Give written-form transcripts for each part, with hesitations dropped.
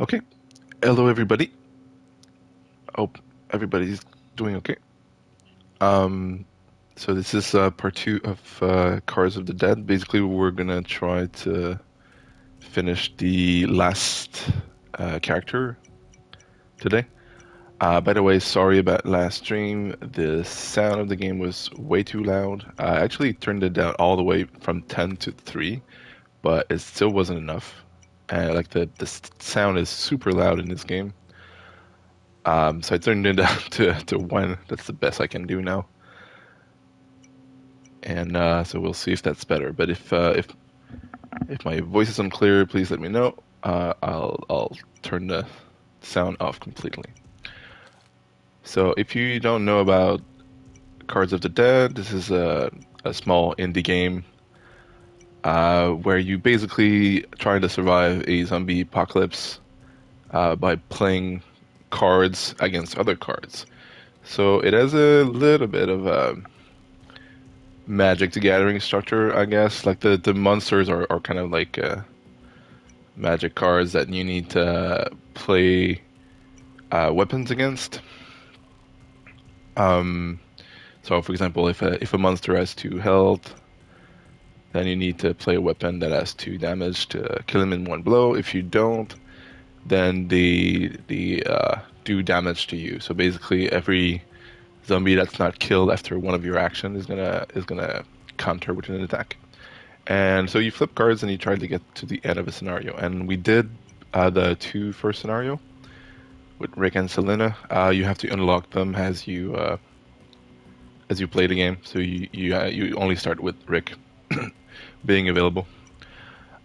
Okay. Hello, everybody. Hope everybody's doing okay. Um, so this is part two of Cars of the Dead. Basically, we're gonna try to finish the last character today. By the way, sorry about last stream. The sound of the game was way too loud. I actually turned it down all the way from 10 to 3, but it still wasn't enough. Like the sound is super loud in this game. So I turned it down to one. That's the best I can do now, and so we'll see if that's better. But if my voice is unclear, please let me know. I'll turn the sound off completely. So if you don't know about Cards of the Dead, this is a small indie game where you basically try to survive a zombie apocalypse by playing cards against other cards. So it has a little bit of a Magic the Gathering structure, I guess. Like the monsters are kind of like magic cards that you need to play weapons against. Um, so, for example, if a monster has 2 health, then you need to play a weapon that has 2 damage to kill him in one blow. If you don't, then they do damage to you. So basically, every zombie that's not killed after one of your actions is gonna counter with an attack. And so you flip cards and you try to get to the end of a scenario. And we did the two first scenario with Rick and Selena. You have to unlock them as you play the game. So you only start with Rick being available.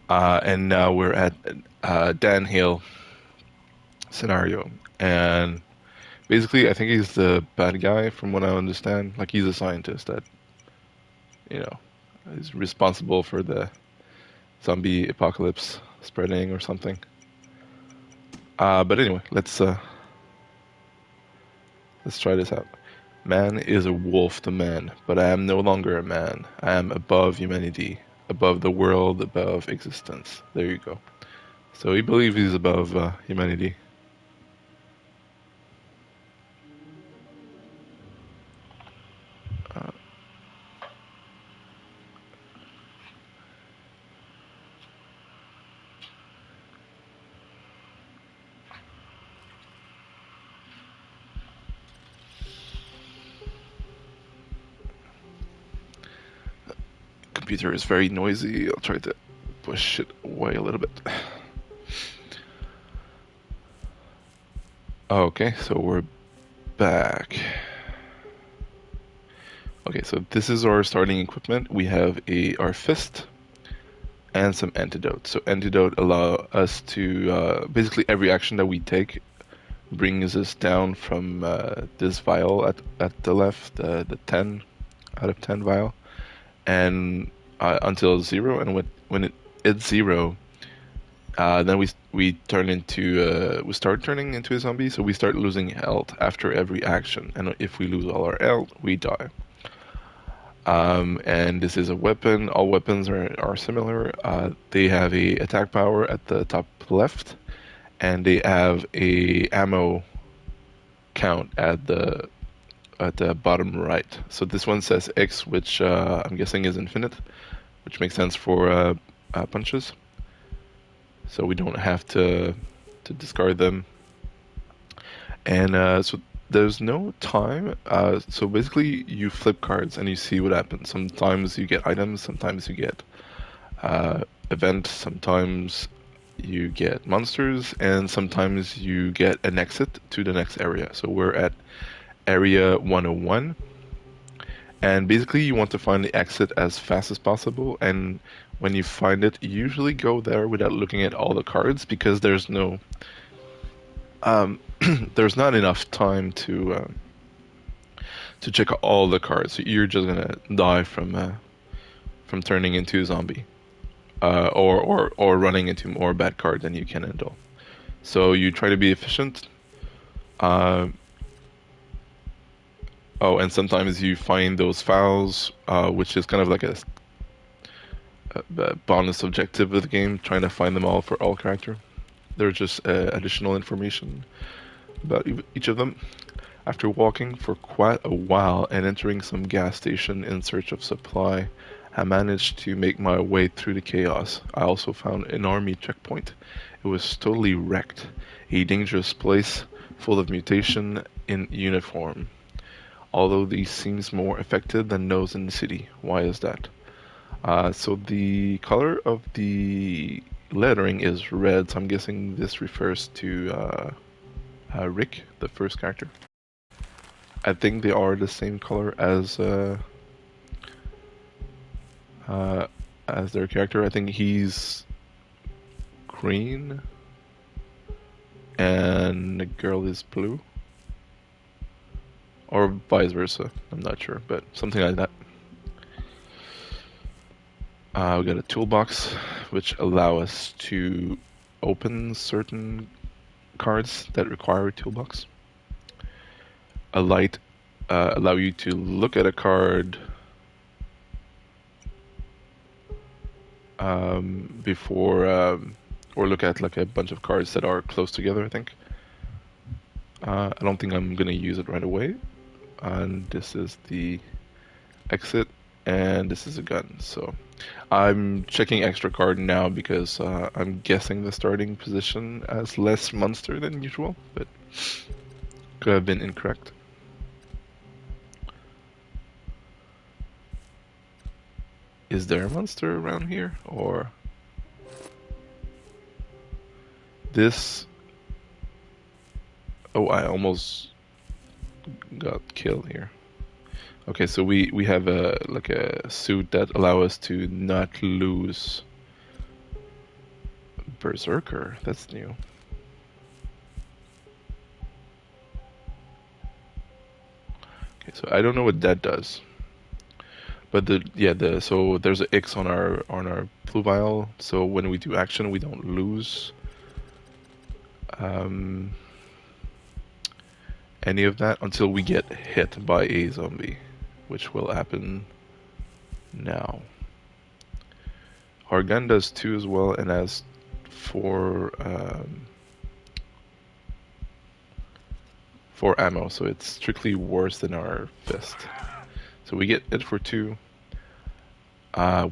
And now we're at Dan Hale scenario. And basically, I think he's the bad guy from what I understand. Like he's a scientist that you know is responsible for the zombie apocalypse spreading or something. But anyway, let's try this out. Man is a wolf to man, but I am no longer a man. I am above humanity, above the world, above existence. There you go. So he believes he's above humanity. Uh, Computer is very noisy. I'll try to push it away a little bit. Okay, so we're back. Okay, so this is our starting equipment. We have our fist and some antidote. So antidote allow us to basically every action that we take brings us down from this vial at the left, the 10 out of 10 vial, and until 0. And when it hits 0, then we start turning into a zombie. So we start losing health after every action, and if we lose all our health, we die. And this is a weapon. All weapons are similar. They have a attack power at the top left, and they have a ammo count at the bottom right. So this one says X, which I'm guessing is infinite, which makes sense for punches. So we don't have to discard them. And so there's no time. So basically, you flip cards and you see what happens. Sometimes you get items, sometimes you get events, sometimes you get monsters, and sometimes you get an exit to the next area. So we're at area 101, and basically you want to find the exit as fast as possible. And when you find it, you usually go there without looking at all the cards because there's no there's not enough time to check all the cards. You're just gonna die from turning into a zombie, or running into more bad cards than you can handle. So you try to be efficient. Uh, oh, and sometimes you find those files, which is kind of like a bonus objective of the game, trying to find them all for all character. They're just additional information about each of them. After walking for quite a while and entering some gas station in search of supply, I managed to make my way through the chaos. I also found an army checkpoint. It was totally wrecked, a dangerous place full of mutation in uniform. Although these seems more affected than those in the city. Why is that? So the color of the lettering is red, so I'm guessing this refers to Rick, the first character. I think they are the same color as their character. I think he's green and the girl is blue. Or vice versa. I'm not sure, but something like that. We got a toolbox which allow us to open certain cards that require a toolbox. A light allow you to look at a card before or look at like a bunch of cards that are close together, I think. I don't think I'm gonna use it right away. And this is the exit, and this is a gun. So I'm checking extra card now because I'm guessing the starting position as less monster than usual, but could have been incorrect. Is there a monster around here, or this? Oh, I almost got killed here. Okay, so we have a like a suit that allow us to not lose Berserker. That's new. Okay, so I don't know what that does. But so there's an X on our blue vial, so when we do action we don't lose any of that until we get hit by a zombie, which will happen now. Our gun does 2 as well and has 4 ammo, so it's strictly worse than our fist. So we get it for 2.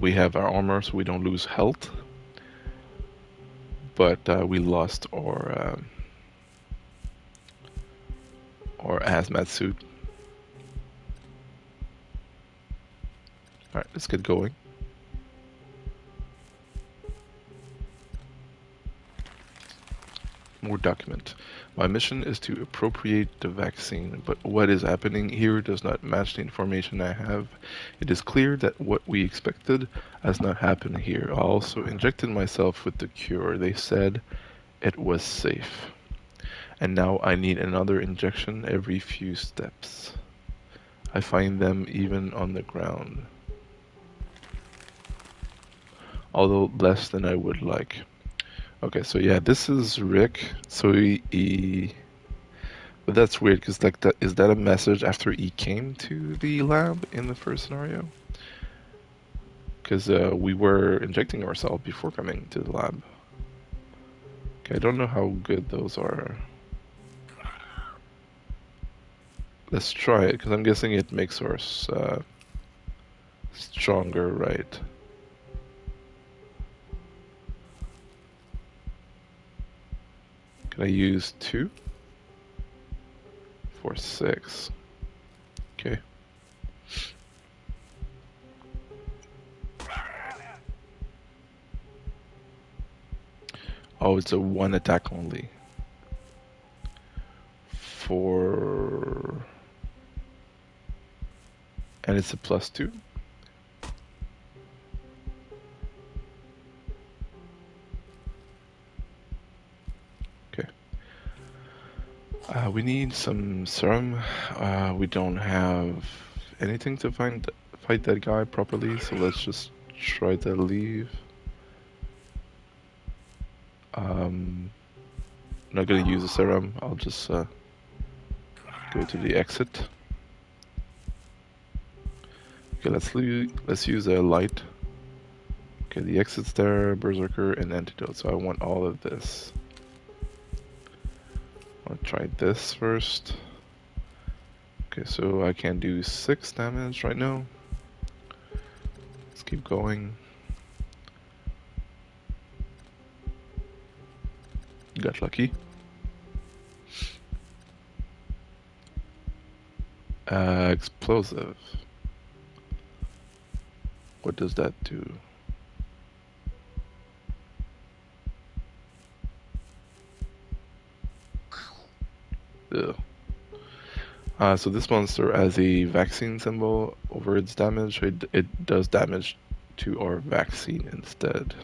We have our armor, so we don't lose health. But we lost our hazmat suit. Alright, let's get going. More document. My mission is to appropriate the vaccine, but what is happening here does not match the information I have. It is clear that what we expected has not happened here. I also injected myself with the cure. They said it was safe. And now I need another injection every few steps. I find them even on the ground. Although less than I would like. Okay, so yeah, this is Rick. So but that's weird because like is that a message after he came to the lab in the first scenario? Because we were injecting ourselves before coming to the lab. Okay, I don't know how good those are. Let's try it because I'm guessing it makes us stronger, right? Can I use 2? For 6. Okay. Oh, it's a 1 attack only. And it's a +2. Okay. We need some serum. We don't have anything to fight that guy properly, so let's just try to leave. I'm not gonna use the serum. I'll just go to the exit. Okay, let's use a light. Okay, the exit's there, Berserker, and Antidote. So I want all of this. I'll try this first. Okay, so I can do 6 damage right now. Let's keep going. Got lucky. Explosive. What does that do? Ugh. So this monster has a vaccine symbol over its damage. It does damage to our vaccine instead.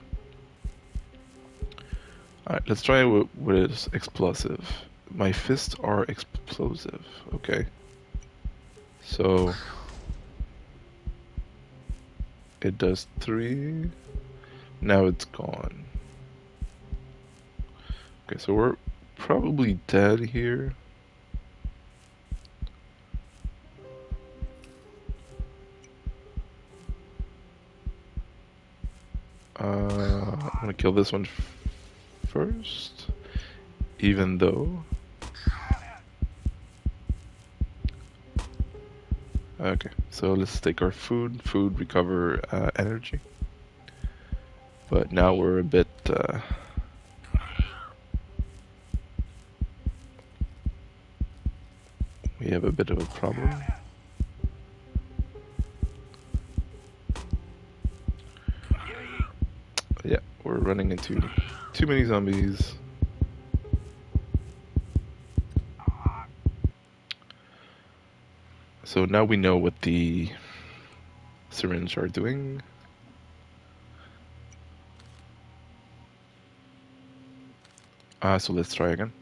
Alright, let's try it with its explosive. My fists are explosive. Okay. So it does 3. Now it's gone. Okay, so we're probably dead here. I'm gonna kill this one first, even though. Okay, so let's take our food. Food recover energy. But now we're a bit. We have a bit of a problem. Yeah, we're running into too many zombies. So now we know what the syringe are doing. So let's try again.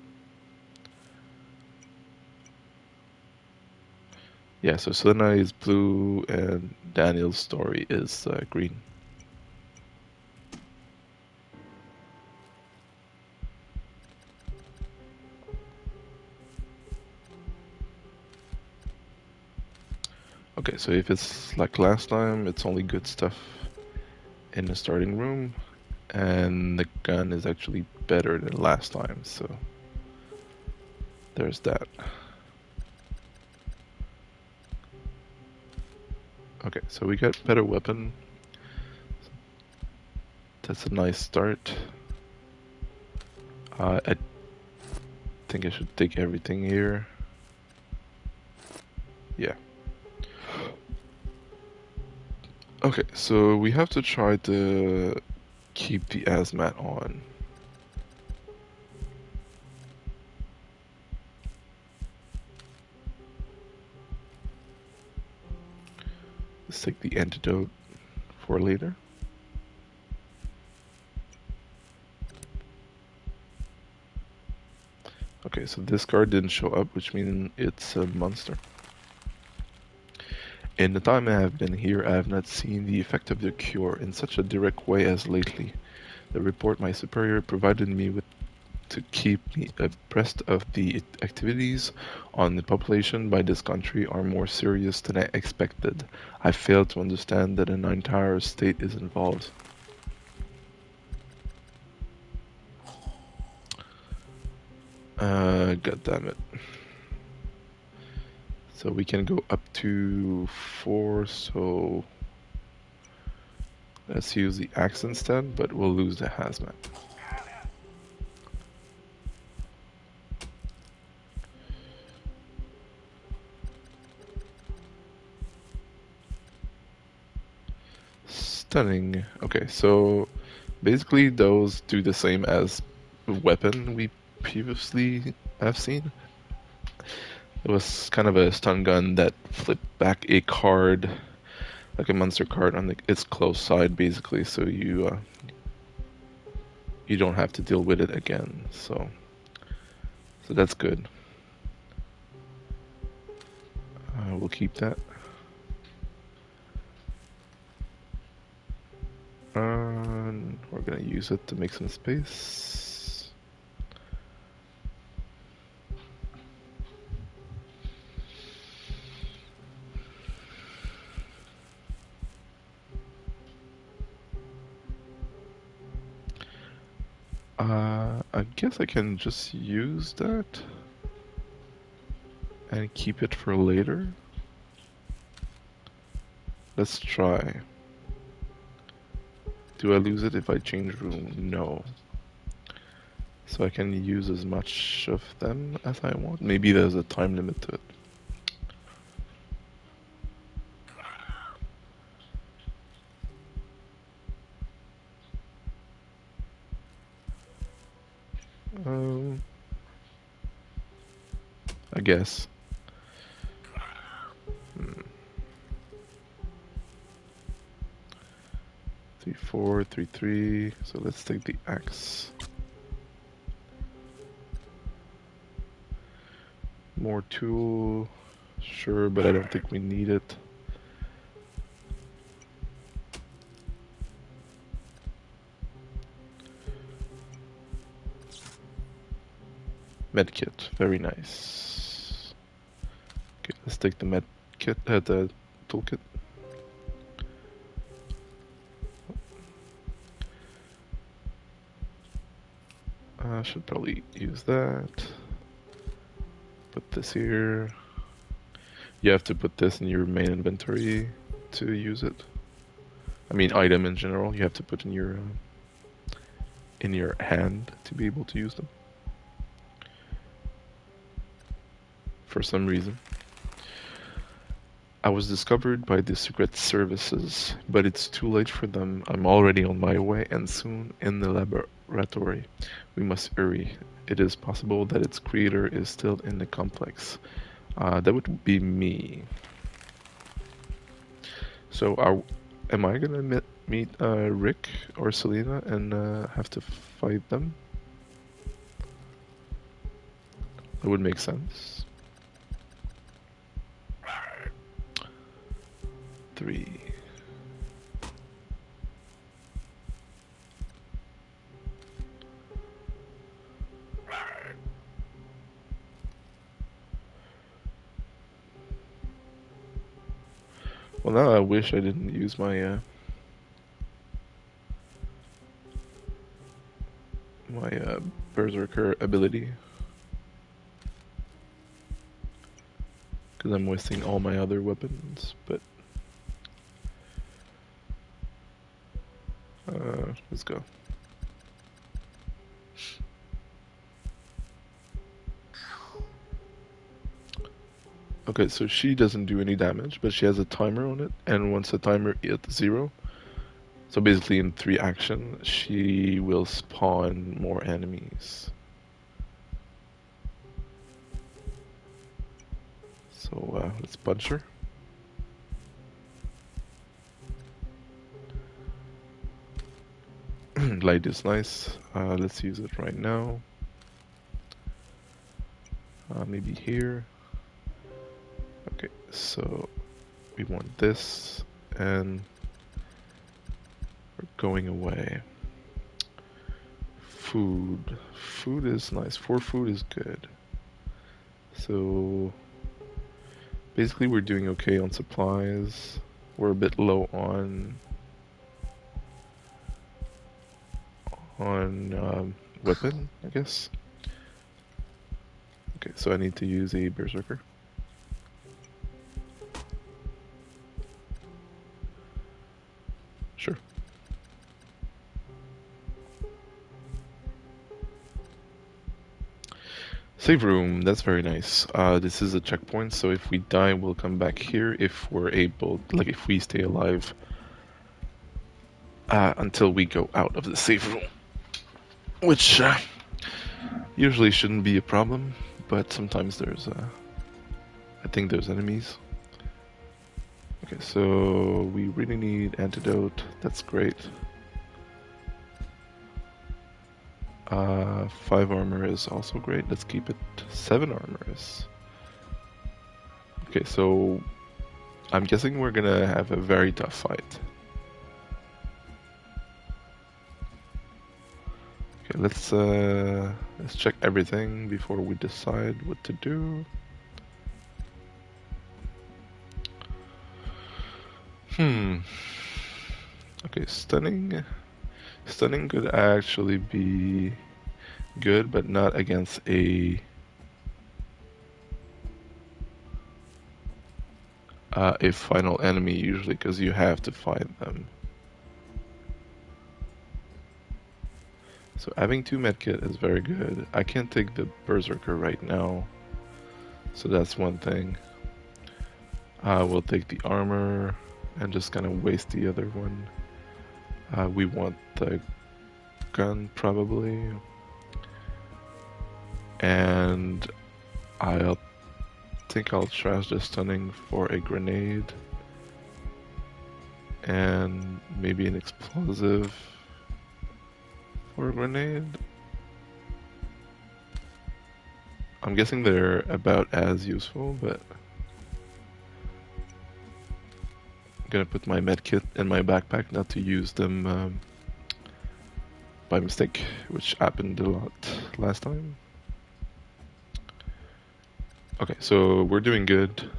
Yeah, so Selena is blue and Daniel's story is green. Okay, so if it's like last time, it's only good stuff in the starting room, and the gun is actually better than last time, so there's that. Okay, so we got better weapon. That's a nice start. I think I should take everything here. Yeah. Okay, so we have to try to keep the hazmat on. Let's take the antidote for later. Okay, so this card didn't show up, which means it's a monster. In the time I have been here, I have not seen the effect of the cure in such a direct way as lately. The report my superior provided me with to keep me abreast of the activities on the population by this country are more serious than I expected. I fail to understand that an entire state is involved. God damn it. So we can go up to 4, so let's use the axe instead, but we'll lose the hazmat. Stunning. Okay, so basically those do the same as the weapon we previously have seen. It was kind of a stun gun that flipped back a card, like a monster card, on its close side, basically, so you don't have to deal with it again. So that's good. We'll keep that. We're gonna use it to make some space. I guess I can just use that. and keep it for later. Let's try. Do I lose it if I change room? No. So I can use as much of them as I want. Maybe there's a time limit to it. I guess. 3-4, 3-3. So let's take the axe. More tool, sure, but I don't think we need it. Medkit, very nice. Okay, let's take the medkit, the toolkit. I should probably use that. Put this here. You have to put this in your main inventory to use it. I mean, item in general, you have to put in your hand to be able to use them. For some reason. I was discovered by the secret services, but it's too late for them. I'm already on my way and soon in the laboratory. We must hurry. It is possible that its creator is still in the complex. That would be me. So am I gonna meet Rick or Selena and have to fight them? That would make sense. 3. Well, now I wish I didn't use my Berserker ability. Because I'm wasting all my other weapons, but... let's go. Okay, so she doesn't do any damage, but she has a timer on it, and once the timer hits 0, so basically in 3 action, she will spawn more enemies. So let's punch her. Light is nice. Let's use it right now. Maybe here. Okay, so we want this, and we're going away. Food. Food is nice. 4 food is good. So basically we're doing okay on supplies. We're a bit low on weapon, I guess. Okay, so I need to use a Berserker. Sure. Save room, that's very nice. This is a checkpoint, so if we die, we'll come back here if we're able, like if we stay alive until we go out of the save room. Which usually shouldn't be a problem, but sometimes there's, I think there's enemies. Okay, so we really need antidote, that's great. 5 armor is also great, let's keep it. 7 armor is... Okay, so I'm guessing we're gonna have a very tough fight. Okay, let's check everything before we decide what to do. Okay, stunning. Stunning could actually be good, but not against a a final enemy usually, because you have to find them. So having 2 medkit is very good. I can't take the Berserker right now, so that's one thing. I will take the armor and just kind of waste the other one. We want the gun probably, and I'll think I'll trash the stunning for a grenade and maybe an explosive for a grenade. I'm guessing they're about as useful, but I'm gonna put my medkit in my backpack not to use them by mistake, which happened a lot last time. Okay, so we're doing good.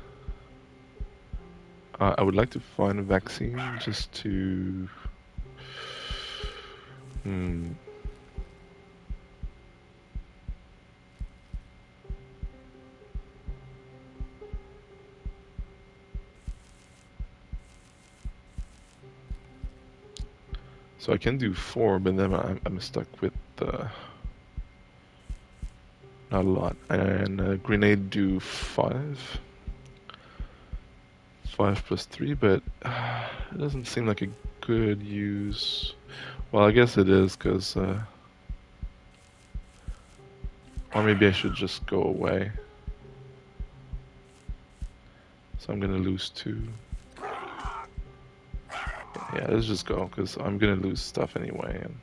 I would like to find a vaccine just to... So I can do 4, but then I'm stuck with not a lot. And grenade do 5. 5 plus 3, but it doesn't seem like a good use. Well, I guess it is, because... or maybe I should just go away. So I'm gonna lose 2. Yeah, let's just go, because I'm gonna lose stuff anyway. And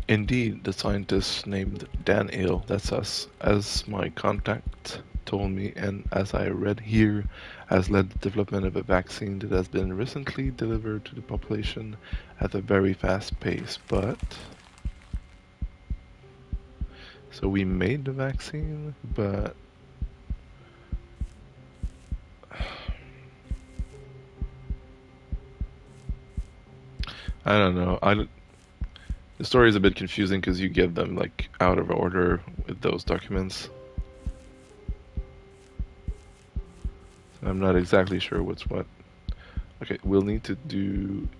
indeed, the scientist named Dan Ale, that's us, as my contact told me, and as I read here, has led the development of a vaccine that has been recently delivered to the population at a very fast pace, but... So we made the vaccine, but... I don't know. The story is a bit confusing because you get them like out of order with those documents. So I'm not exactly sure what's what. Okay, we'll need to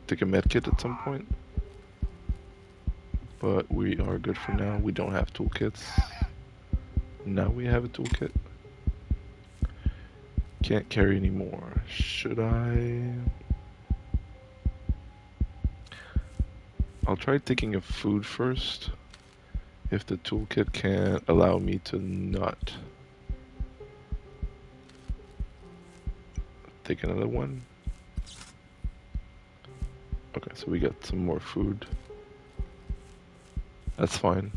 take a medkit at some point. But we are good for now. We don't have toolkits. Now we have a toolkit. Can't carry anymore. Should I? I'll try taking a food first. If the toolkit can't allow me to not take another one. Okay, so we got some more food. That's fine.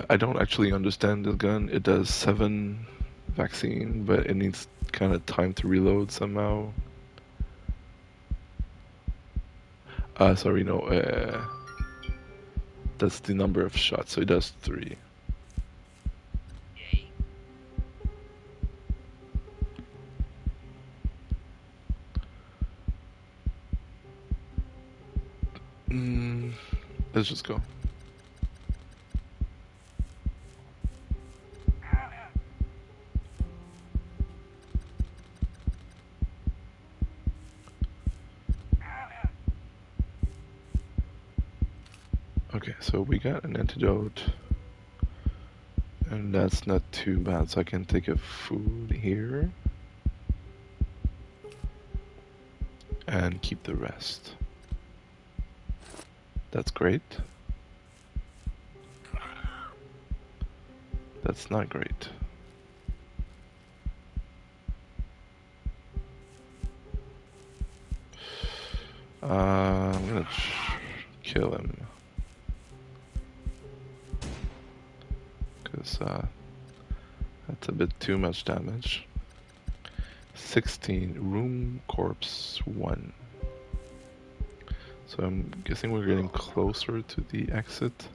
I don't actually understand this gun. It does 7 vaccine, but it needs kind of time to reload somehow. Sorry, no. That's the number of shots, so it does 3. Let's just go. Okay, so we got an antidote. And that's not too bad, so I can take a food here. And keep the rest. That's great. That's not great. I'm gonna kill him. Because that's a bit too much damage. 16. Room corpse 1. So I'm guessing we're getting closer to the exit.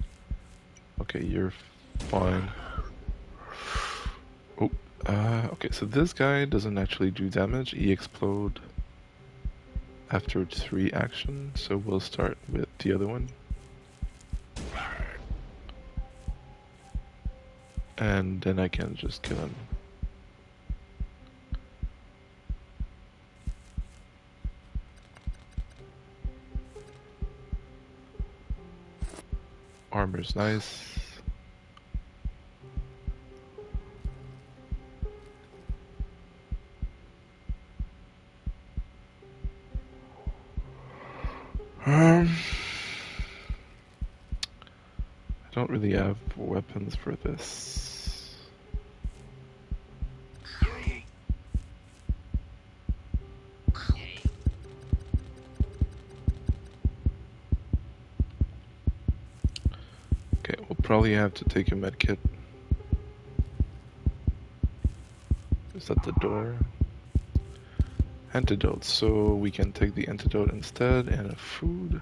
Okay, you're fine. Oh, Okay, so this guy doesn't actually do damage. He explode after 3 actions, so we'll start with the other one. And then I can just kill him. Armor's nice. I don't really have weapons for this. Okay, we'll probably have to take a medkit. Is that the door? Antidote, so we can take the antidote instead and a food.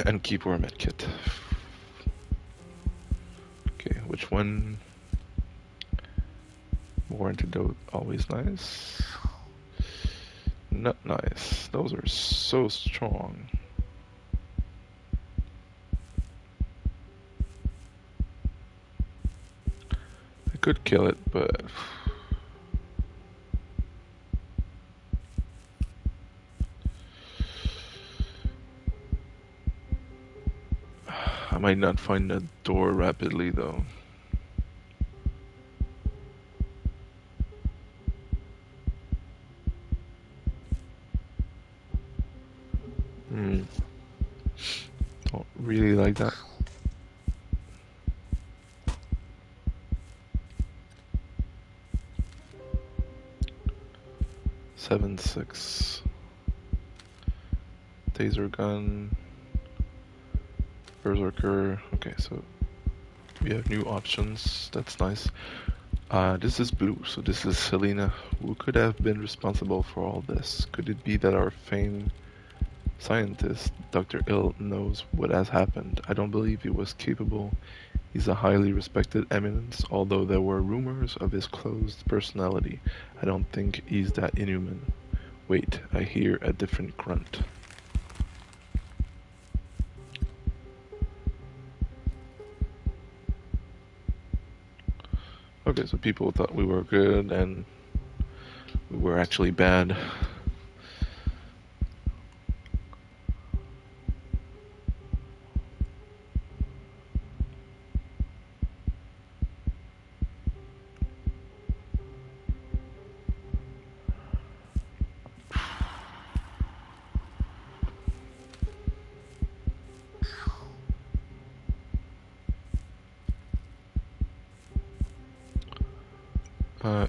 And keep our medkit. Okay, which one? More antidote, always nice. Not nice. Those are so strong. I could kill it, but I might not find the door rapidly though. Don't really like that. Seven, 6. Taser gun. Berserker. Okay, so we have new options. That's nice. This is blue, so this is Selena. Who could have been responsible for all this? Could it be that our famed scientist, Dr. Ill, knows what has happened? I don't believe he was capable. He's a highly respected eminence, although there were rumors of his closed personality. I don't think he's that inhuman. Wait, I hear a different grunt. Okay, so people thought we were good and we were actually bad.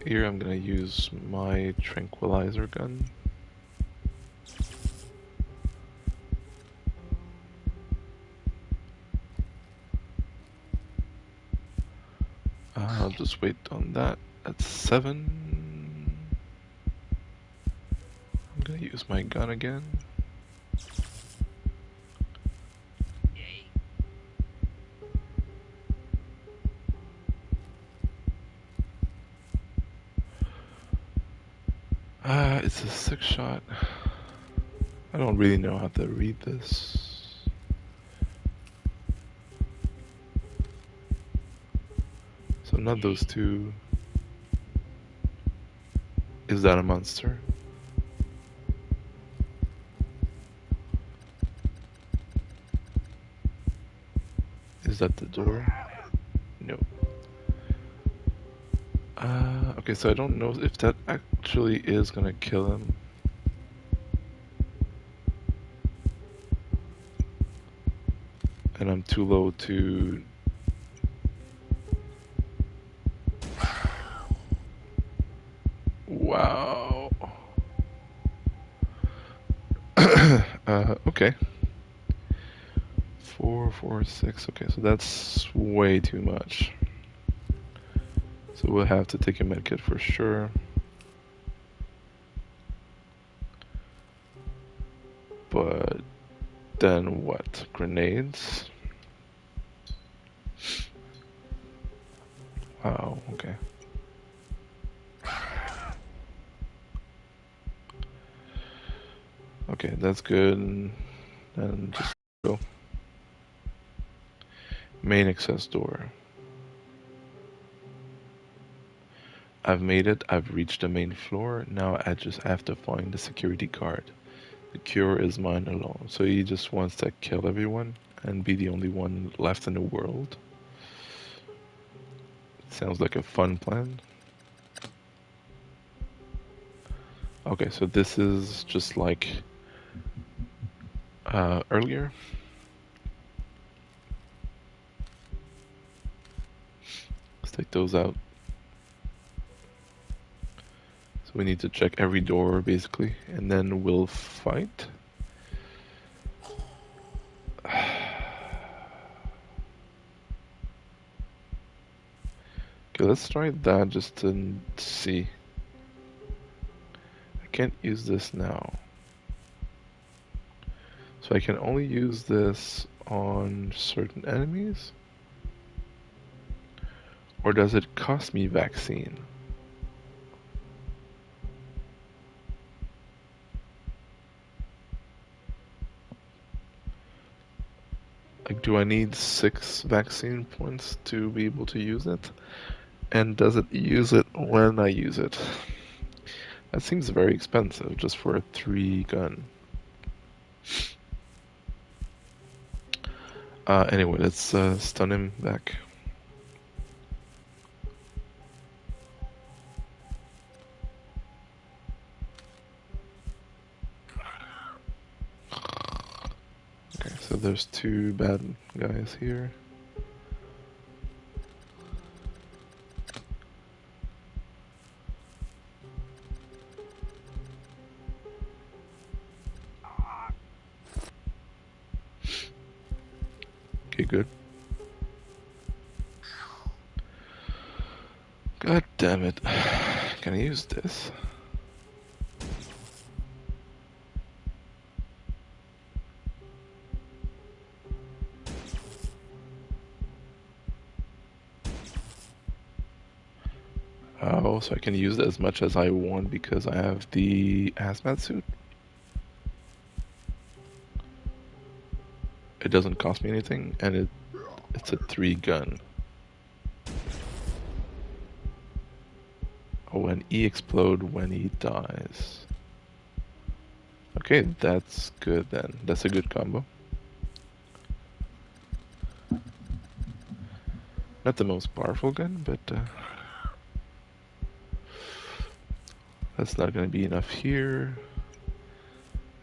Here I'm gonna use my tranquilizer gun. I'll just wait on that at 7. I'm gonna use my gun again. It's a 6-shot. I don't really know how to read this. So not those two. Is that a monster? Is that the door? No. Okay, so I don't know if that actually is gonna kill him. And I'm too low to... Wow. Okay. 4, 4, 6. Okay, so that's way too much. So we'll have to take a medkit for sure. But then what? Grenades? Wow, okay. Okay, that's good. And just go. Main access door. I've made it. I've reached the main floor. Now I just have to find the security guard. The cure is mine alone. So he just wants to kill everyone and be the only one left in the world. Sounds like a fun plan. Okay, so this is just like earlier. Let's take those out. So we need to check every door basically, and then we'll fight. Okay, let's try that just to see. I can't use this now. So I can only use this on certain enemies? Or does it cost me vaccine? Like, do I need 6 vaccine points to be able to use it? And does it use it when I use it? That seems very expensive just for a 3 gun. Anyway, let's stun him back. Okay, so there's 2 bad guys here. Okay, good. God damn it. Can I use this? Oh, so I can use it as much as I want because I have the hazmat suit? It doesn't cost me anything, and it's a 3 gun. Oh, and E explode when he dies. Okay, that's good then. That's a good combo. Not the most powerful gun, but that's not gonna be enough here.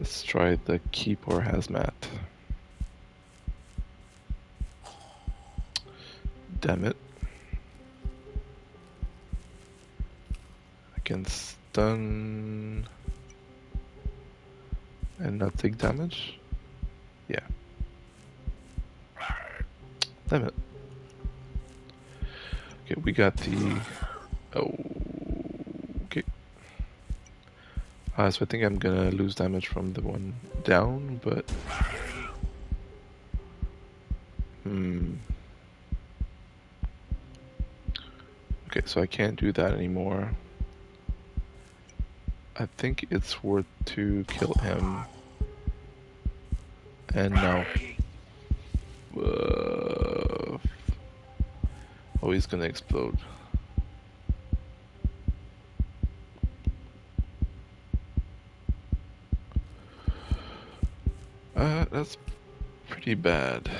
Let's try the keep or hazmat. Damn it. I can stun and not take damage? Yeah. Damn it. Okay, we got the... Oh, okay. So I think I'm gonna lose damage from the one down, but... Okay, so I can't do that anymore. I think it's worth to kill him. And now... Oh, he's gonna explode. That's pretty bad.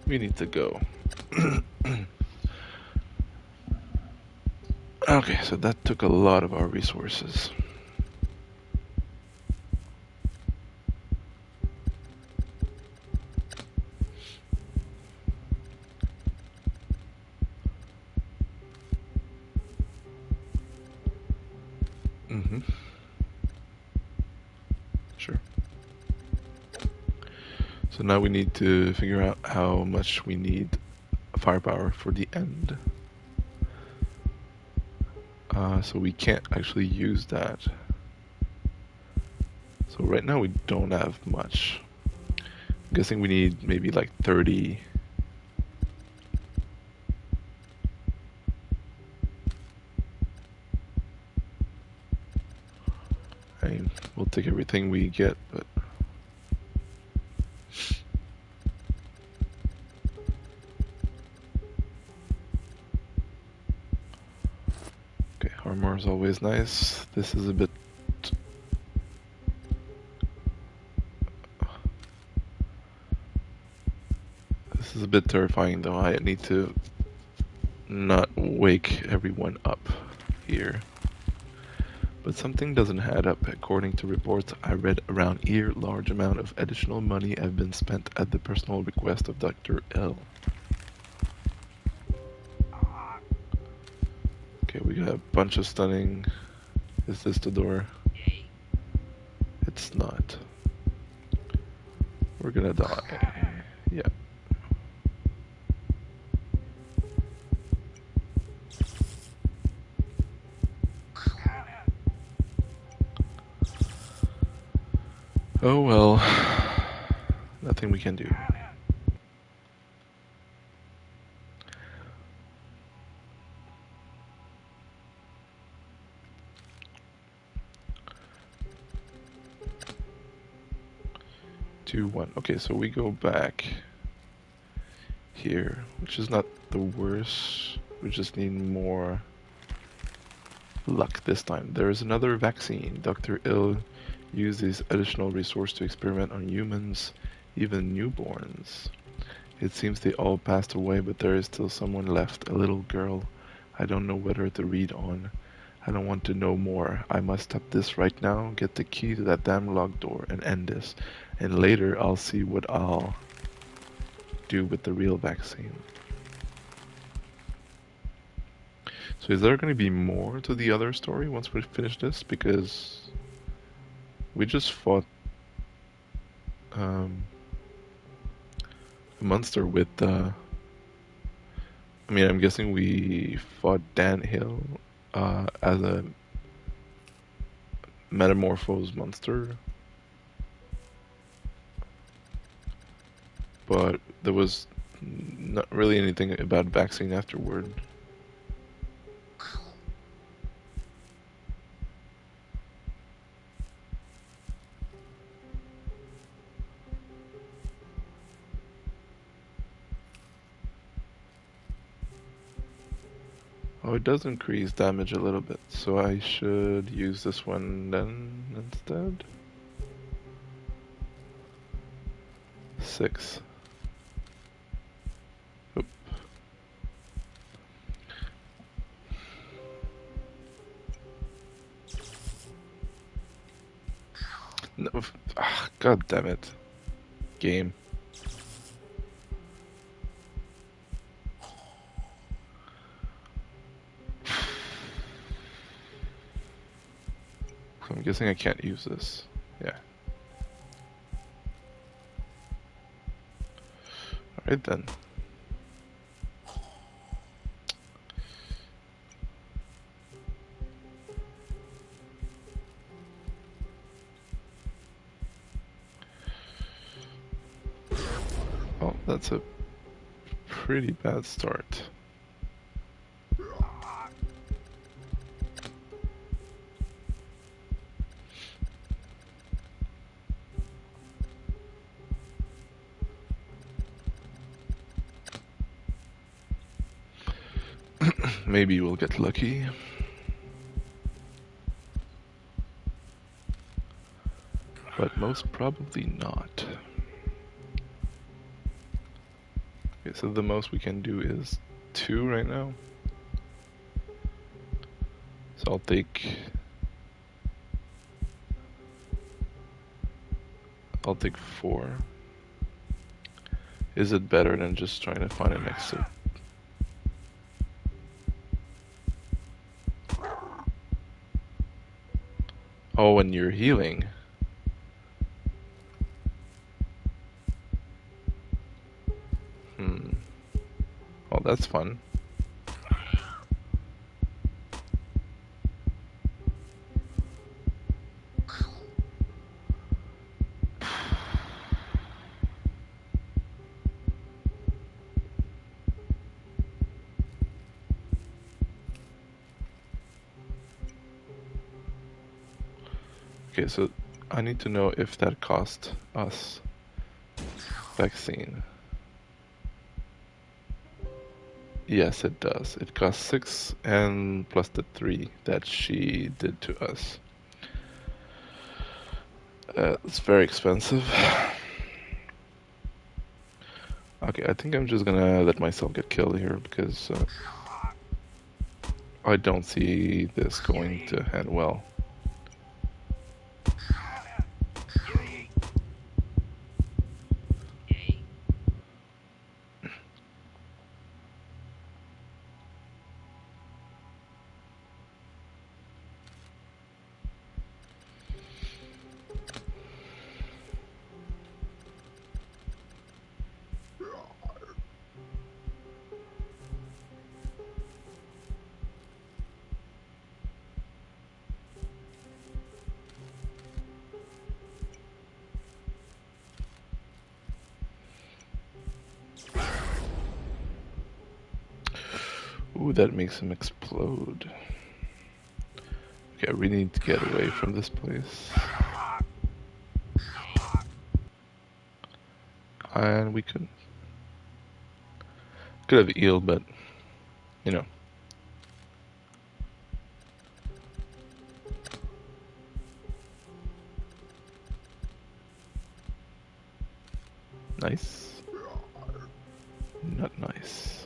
We need to go. Okay, so that took a lot of our resources. Sure. So now we need to figure out how much we need firepower for the end. So we can't actually use that. So right now we don't have much. I'm guessing we need maybe like 30. fine. We'll take everything we get, but... Okay, armor is always nice. This is a bit... This is a bit terrifying though. I need to not wake everyone up here. But something doesn't add up. According to reports I read around here, large amount of additional money have been spent at the personal request of Dr. L. Okay, we got a bunch of stunning. Is this the door? It's not. We're gonna die. Yeah. Oh well. Nothing we can do. Two, one. Okay, so we go back here, which is not the worst. We just need more luck this time. There is another vaccine. Dr. Ill used this additional resource to experiment on humans, even newborns. It seems they all passed away, but there is still someone left, a little girl. I don't know whether to read on. I don't want to know more. I must stop this right now, get the key to that damn locked door, and end this. And later I'll see what I'll do with the real vaccine. So is there going to be more to the other story once we finish this? Because we just fought a monster with I mean, I'm guessing we fought Dan Hill as a metamorphosed monster. But there was not really anything about vaccine afterward. Oh, it does increase damage a little bit, so I should use this one then instead. 6. Oop. No, God damn it. Game. So I'm guessing I can't use this. Yeah. Alright then. Oh, that's a pretty bad start. Maybe we'll get lucky. But most probably not. Okay, so the most we can do is 2 right now. So I'll take 4. Is it better than just trying to find an exit? Oh, and you're healing. Well, that's fun. Okay, so I need to know if that cost us vaccine. Yes, it does. It costs 6 and plus the 3 that she did to us. It's very expensive. Okay, I think I'm just gonna let myself get killed here because I don't see this going to end well. Ooh, that makes him explode. Okay, I really need to get away from this place. And we could have healed, but you know. Nice. Not nice.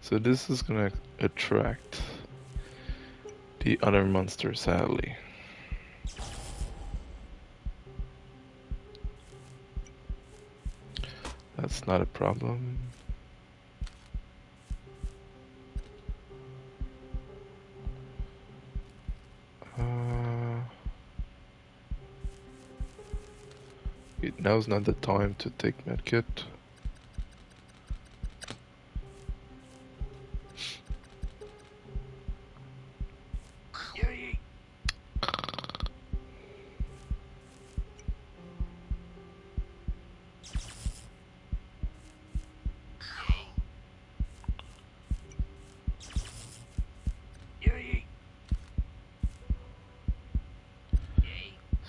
So this is gonna attract the other monster, sadly. That's not a problem. Now's not the time to take medkit.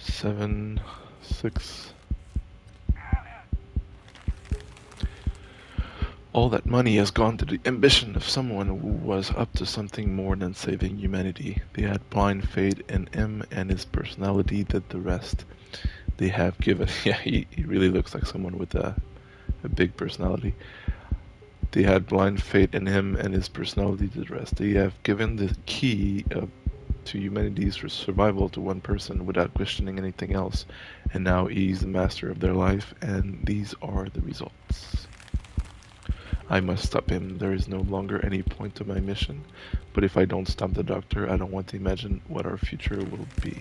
Seven, 6. All that money has gone to the ambition of someone who was up to something more than saving humanity. They had blind faith in him, and his personality did the rest. They have given... Yeah, he really looks like someone with a big personality. They had blind faith in him, and his personality did the rest. They have given the key to humanity's survival to one person without questioning anything else, and now he's the master of their life, and these are the results. I must stop him. There is no longer any point to my mission, but if I don't stop the doctor, I don't want to imagine what our future will be.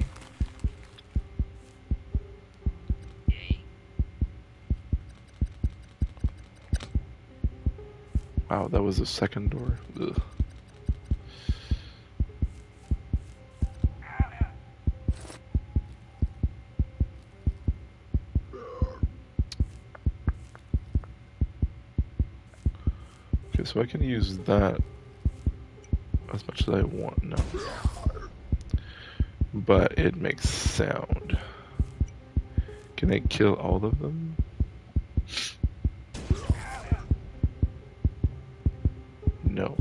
Wow, that was the second door. Ugh. Okay, so I can use that as much as I want now. But it makes sound. Can I kill all of them? No.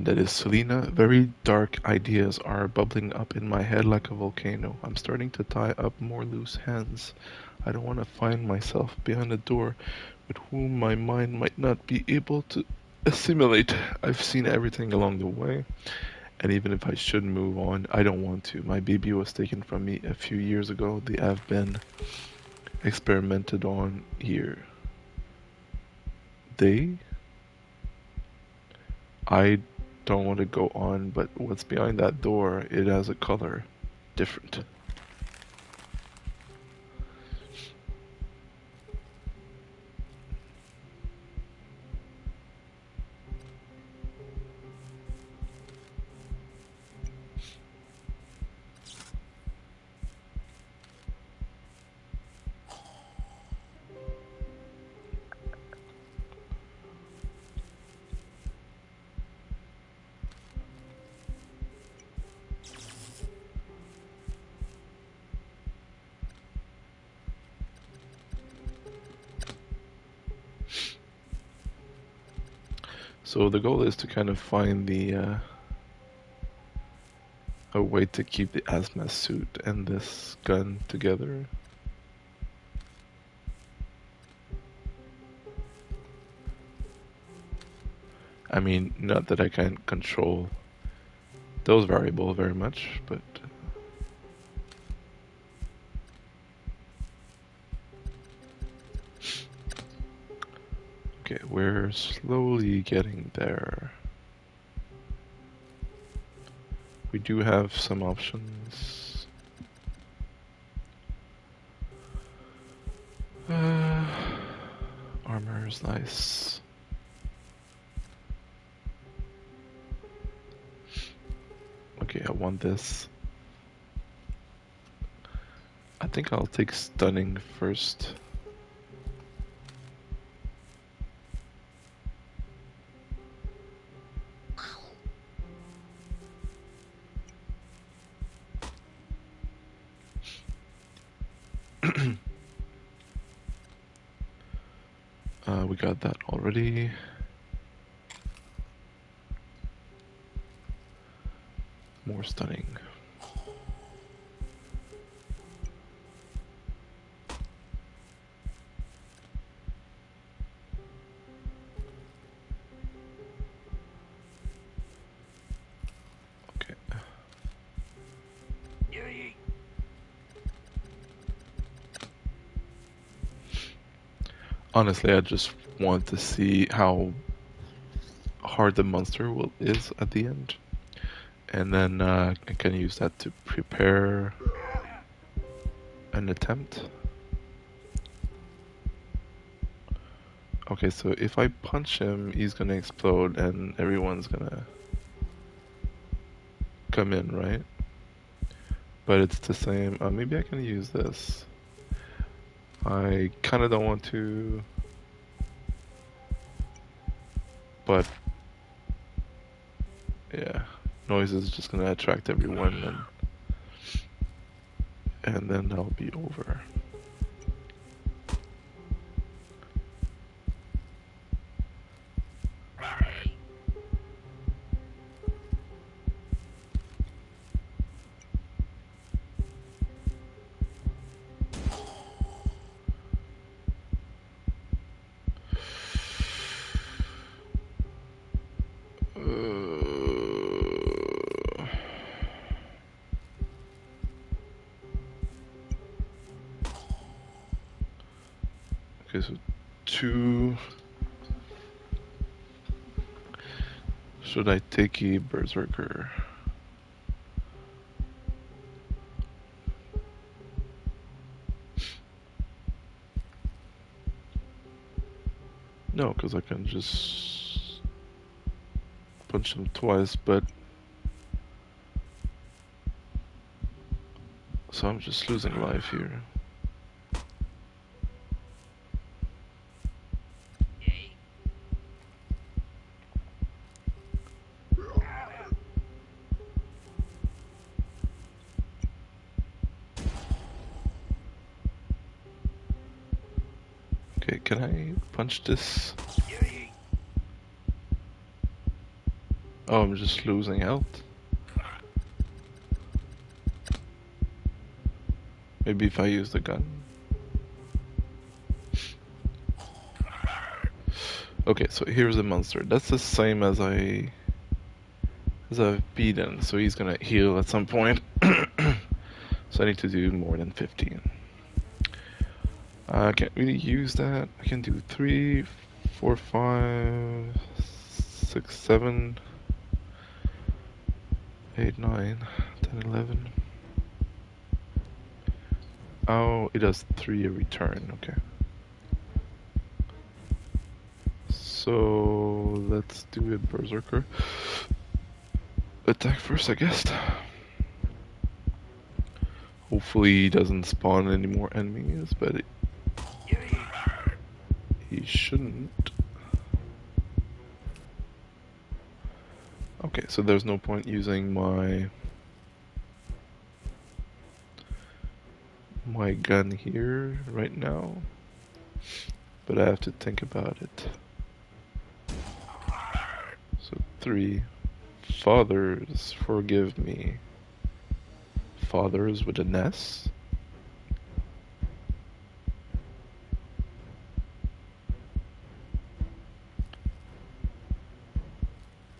That is Selena. Very dark ideas are bubbling up in my head like a volcano. I'm starting to tie up more loose ends. I don't want to find myself behind a door with whom my mind might not be able to assimilate. I've seen everything along the way, and even if I should move on, I don't want to. My baby was taken from me a few years ago. They have been experimented on here. They? I don't want to go on, but what's behind that door, it has a color. different. So the goal is to kind of find the a way to keep the hazmat suit and this gun together. I mean, not that I can control those variables very much, but okay, we're slowly getting there. We do have some options. Armor is nice. Okay, I want this. I think I'll take stunning first. We got that already. More stunning. Okay. Honestly, I just want to see how hard the monster is at the end. And then I can use that to prepare an attempt. Okay, so if I punch him, he's gonna explode and everyone's gonna come in, right? But it's the same. Maybe I can use this. I kind of don't want to, but yeah, noise is just gonna attract everyone, and then that'll be over. Okay, so 2. Should I take a berserker? No, because I can just punch him twice, but so I'm just losing life here. Okay, can I punch this? Oh, I'm just losing health. Maybe if I use the gun. Okay, so here's the monster. That's the same as I've beaten, so he's gonna heal at some point. So I need to do more than 15. I can't really use that. I can do 3, 4, 5, 6, 7, 8, 9, 10, 11. Oh, it does 3 every turn. Okay. So let's do a berserker attack first, I guess. Hopefully he doesn't spawn any more enemies, but he shouldn't. Okay, so there's no point using my gun here right now, but I have to think about it. So 3. Fathers, forgive me. Fathers with an S.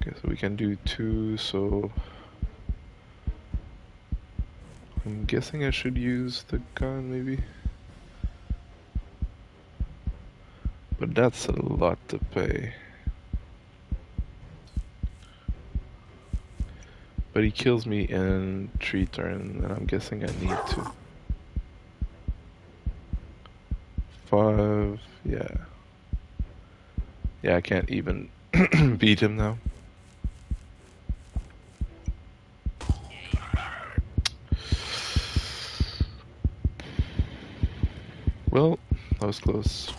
Okay, so we can do 2, so I'm guessing I should use the gun maybe. But that's a lot to pay. But he kills me in 3 turns, and I'm guessing I need to. 5, yeah. Yeah, I can't even beat him now. Well, that was close.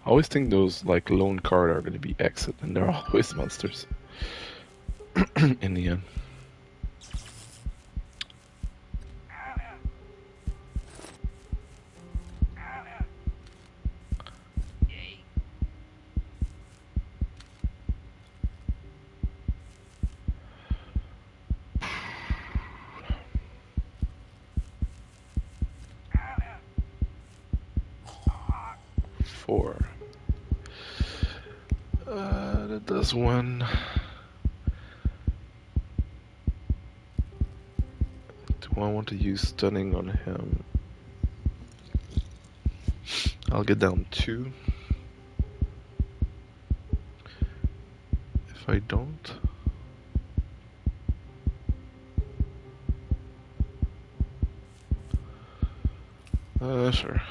I always think those like lone card are gonna be exit, and they're always monsters in the end. Four. That does 1. Do I want to use stunning on him? I'll get down 2. If I don't, sure.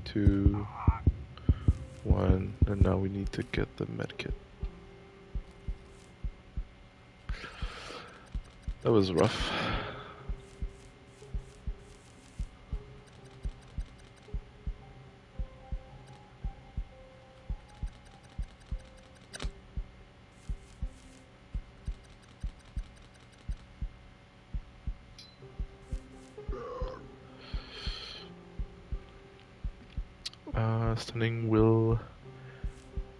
Two, 1, and now we need to get the medkit. That was rough. Stunning will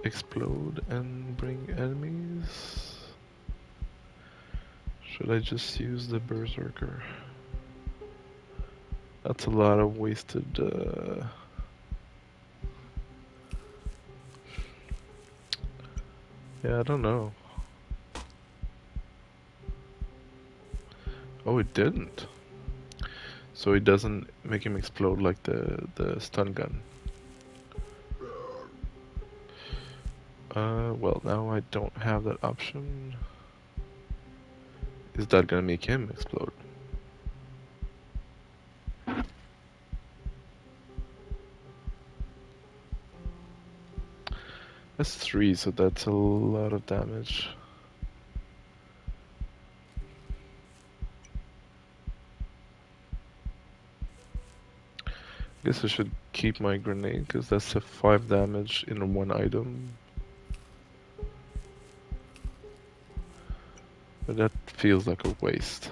explode and bring enemies. Should I just use the berserker? That's a lot of wasted yeah, I don't know. Oh, it didn't. So it doesn't make him explode like the stun gun. Well, now I don't have that option. Is that gonna make him explode? That's 3, so that's a lot of damage. Guess I should keep my grenade because that's a 5 damage in one item. But that feels like a waste.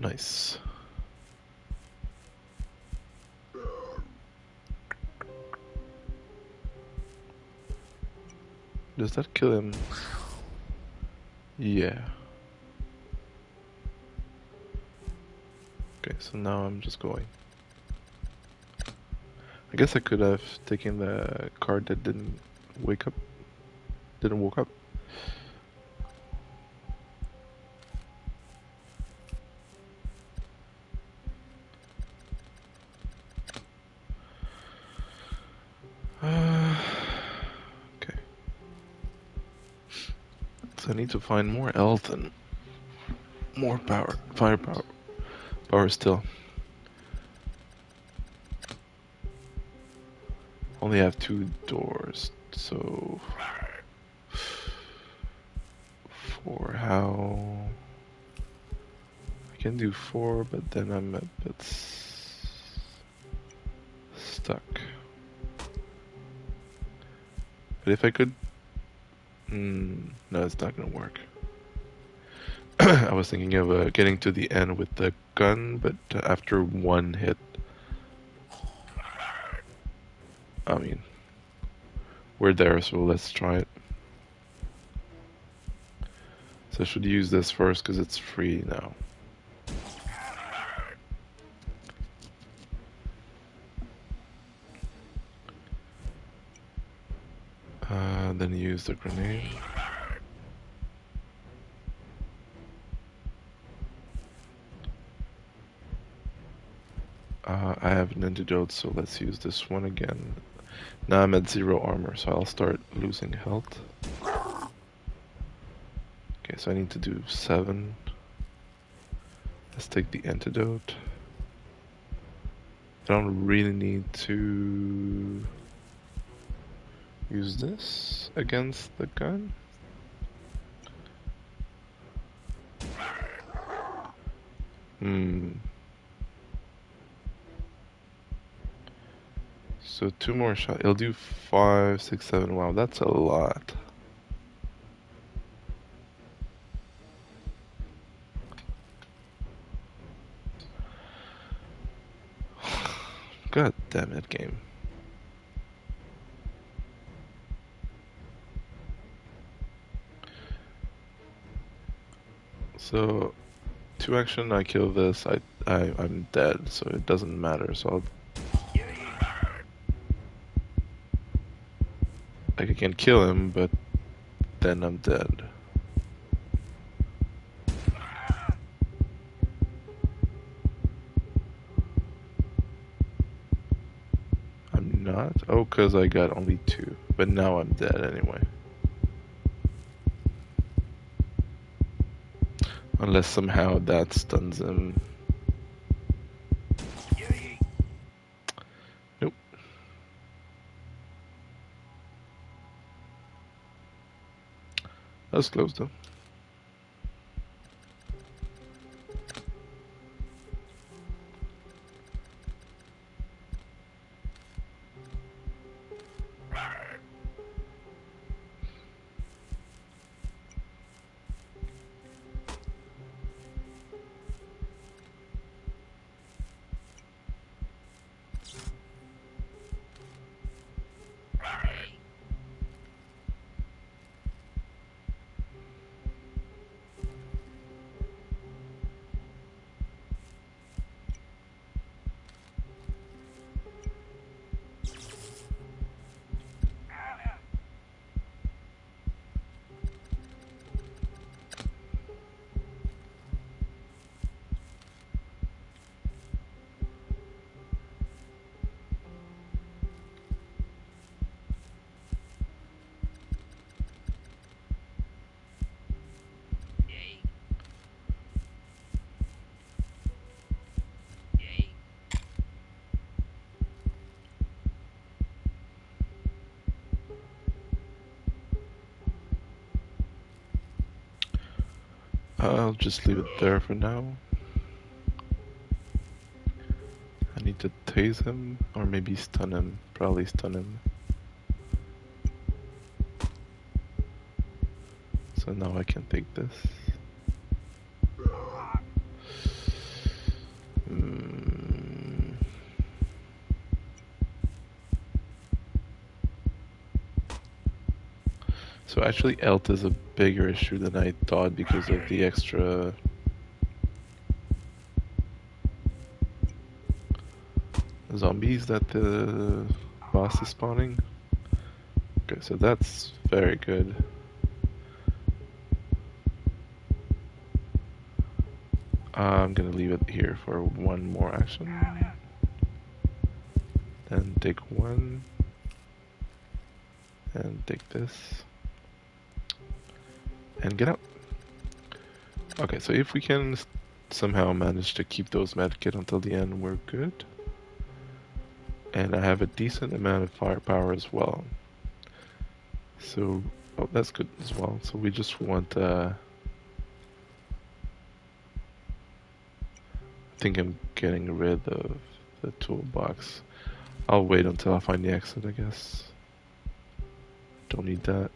Nice. Does that kill him? Yeah. Okay, so now I'm just going. I guess I could have taken the card that didn't wake up. Didn't woke up. Okay. So I need to find more health and more power. Firepower. Power still. Only have 2 doors, so... For how... I can do 4, but then I'm a bit stuck. But if I could... no, it's not gonna work. I was thinking of getting to the end with the gun, but after 1 hit... I mean... We're there, so let's try it. So I should use this first, because it's free now. Then use the grenade. I have an antidote, so let's use this one again. Now I'm at 0 armor, so I'll start losing health. Okay, so I need to do 7. Let's take the antidote. I don't really need to use this against the gun. So 2 more shots. It'll do 5, 6, 7. Wow, that's a lot. God damn it, game. So 2 action, I kill this. I'm dead, so it doesn't matter. So I'll... Like, I can kill him, but then I'm dead. I'm not? Oh, because I got only 2. But now I'm dead anyway. Unless somehow that stuns him. Nope. That was close though. I'll just leave it there for now. I need to tase him, or maybe stun him. Probably stun him. So now I can take this. Mm. So actually Elt is a bigger issue than I thought because of the extra zombies that the boss is spawning. Okay, so that's very good. I'm gonna leave it here for one more action. Then take one. And take this. And get out. Okay, so if we can somehow manage to keep those medkit until the end, we're good. And I have a decent amount of firepower as well. So, oh, that's good as well. So we just want, I think I'm getting rid of the toolbox. I'll wait until I find the exit, I guess. Don't need that.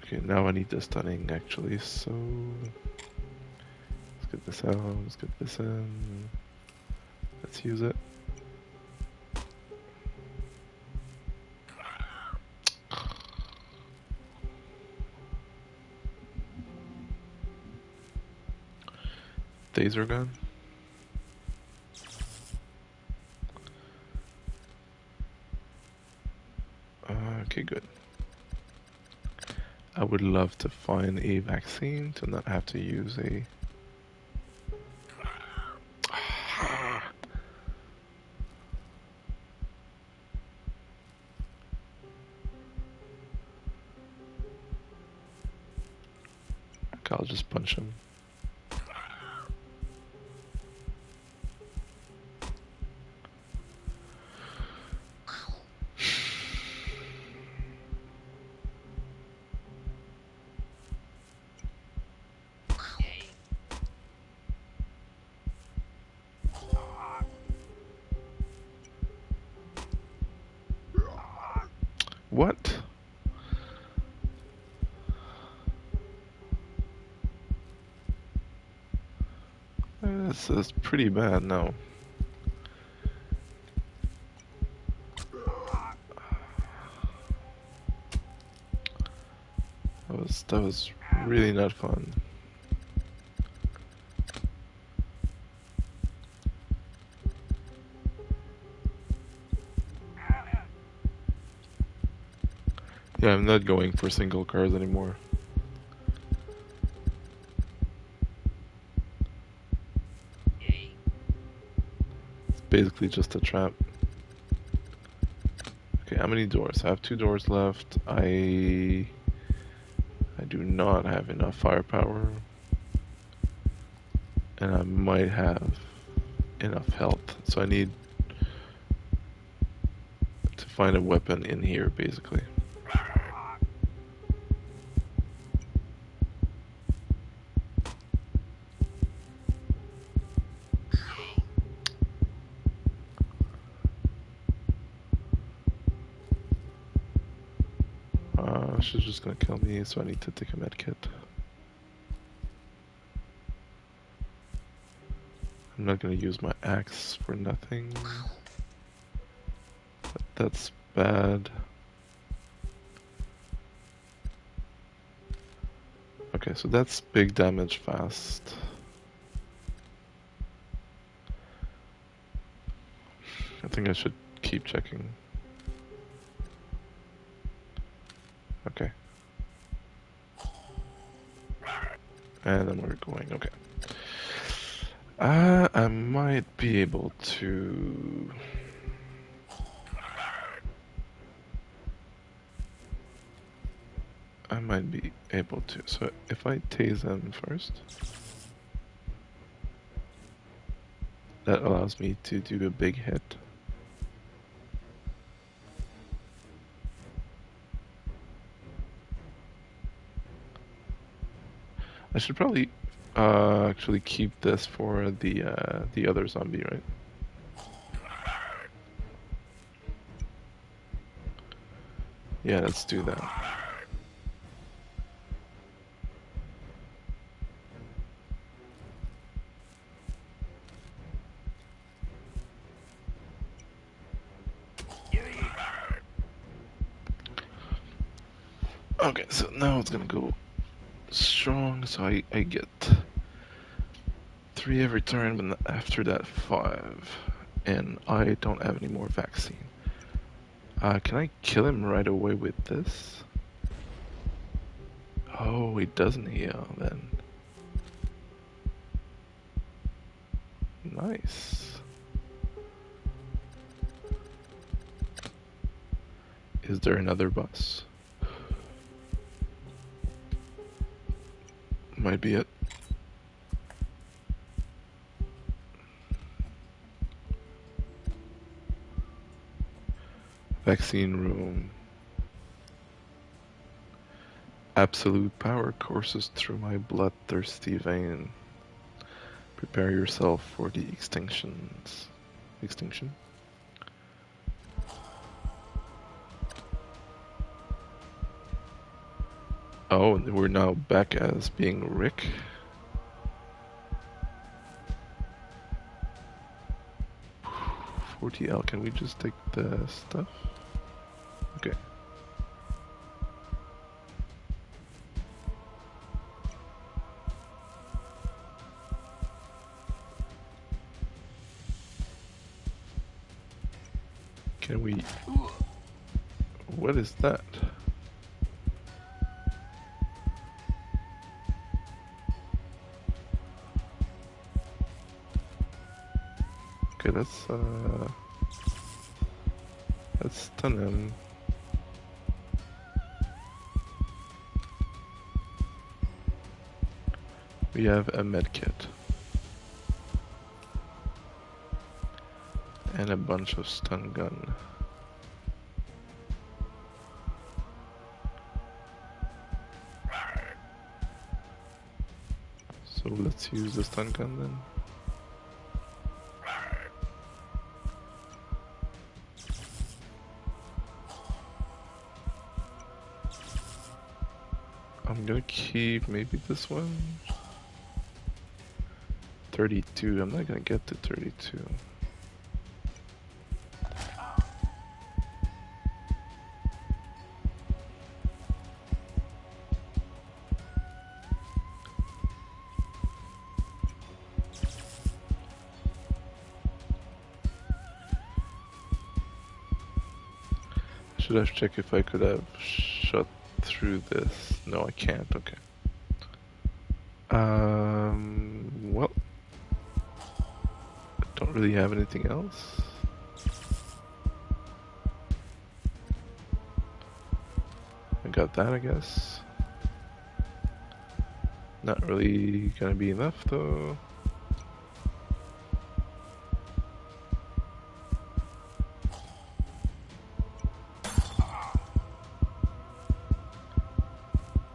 Okay, now I need the stunning actually, so let's get this out, let's get this in. Let's use it. Taser gun. Okay, good. I would love to find a vaccine to not have to use a... Okay, I'll just punch him. What? This is pretty bad now. That was really not fun. Yeah, I'm not going for single cars anymore. It's basically just a trap. Okay, how many doors? I have 2 doors left. I do not have enough firepower. And I might have enough health. So I need to find a weapon in here, basically. She's just gonna kill me, so I need to take a med kit. I'm not gonna use my axe for nothing. That's bad. Okay, so that's big damage fast. I think I should keep checking. Okay. And then we're going, okay. I might be able to... I might be able to. So if I tase him first, that allows me to do a big hit. I should probably actually keep this for the other zombie, right? Yeah, let's do that. Okay, so now it's gonna go strong, so I get 3 every turn, but after that 5. And I don't have any more vaccine. Can I kill him right away with this? Oh, he doesn't heal then. Nice. Is there another bus? Might be it. Vaccine room. Absolute power courses through my bloodthirsty vein. Prepare yourself for the extinctions. Extinction? Oh, we're now back as being Rick. $40L, can we just take the stuff? Okay. Can we... What is that? Okay, let's stun him. We have a medkit. And a bunch of stun gun. So let's use the stun gun then. I'm gonna keep maybe this one. 32, I'm not gonna get to 32. Should have checked if I could have shot through this. No, I can't, okay. Well, I don't really have anything else. I got that, I guess. Not really gonna be enough, though.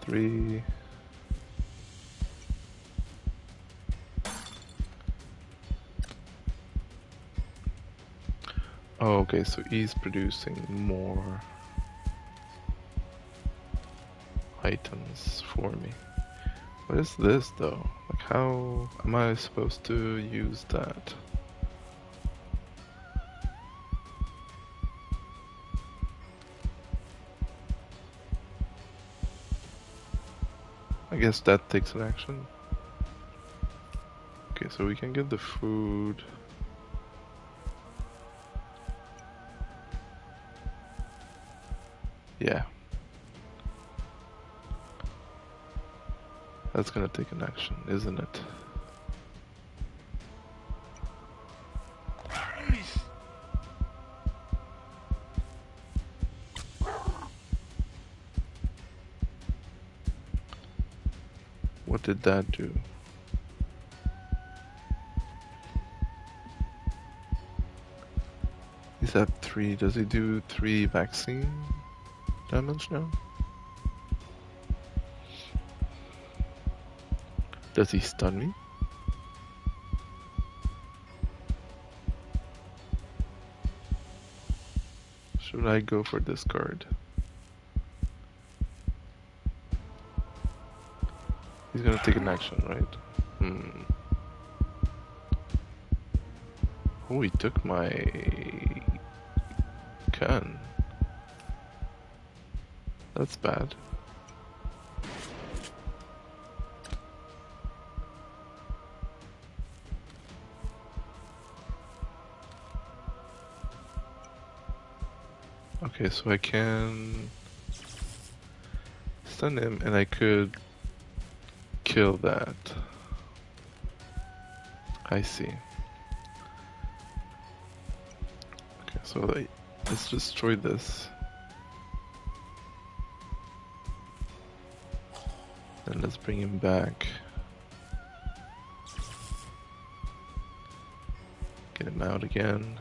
Three. Oh, okay, so he's producing more items for me. What is this, though? Like, how am I supposed to use that? I guess that takes an action. Okay, so we can get the food. Yeah. That's gonna take an action, isn't it? What did that do? He's at 3. Does he do 3 vaccine damage now? Does he stun me? Should I go for this card? He's gonna take an action, right? Hmm. Oh, he took my gun. That's bad. Okay, so I can stun him and I could kill that. I see. Okay, so let's destroy this. And let's bring him back. Get him out again.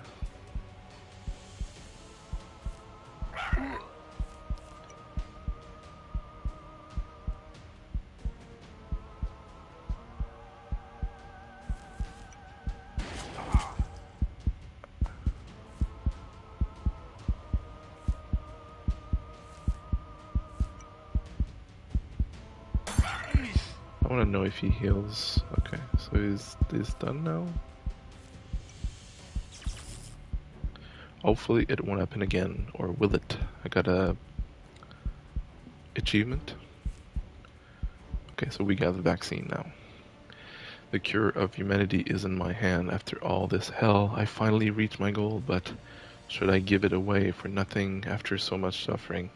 I want to know if he heals. Okay, so he's done now. Hopefully it won't happen again, or will it? I got a achievement. Okay, so we got the vaccine now. The cure of humanity is in my hand. After all this hell, I finally reached my goal, but should I give it away for nothing after so much suffering?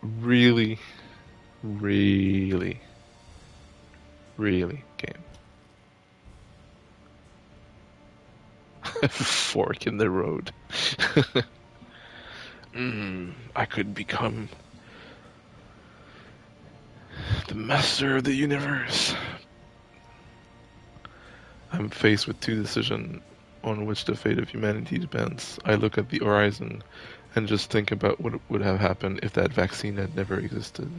Really, really, really, game. Fork in the road. I could become the master of the universe. I'm faced with two decisions on which the fate of humanity depends. I look at the horizon and just think about what would have happened if that vaccine had never existed.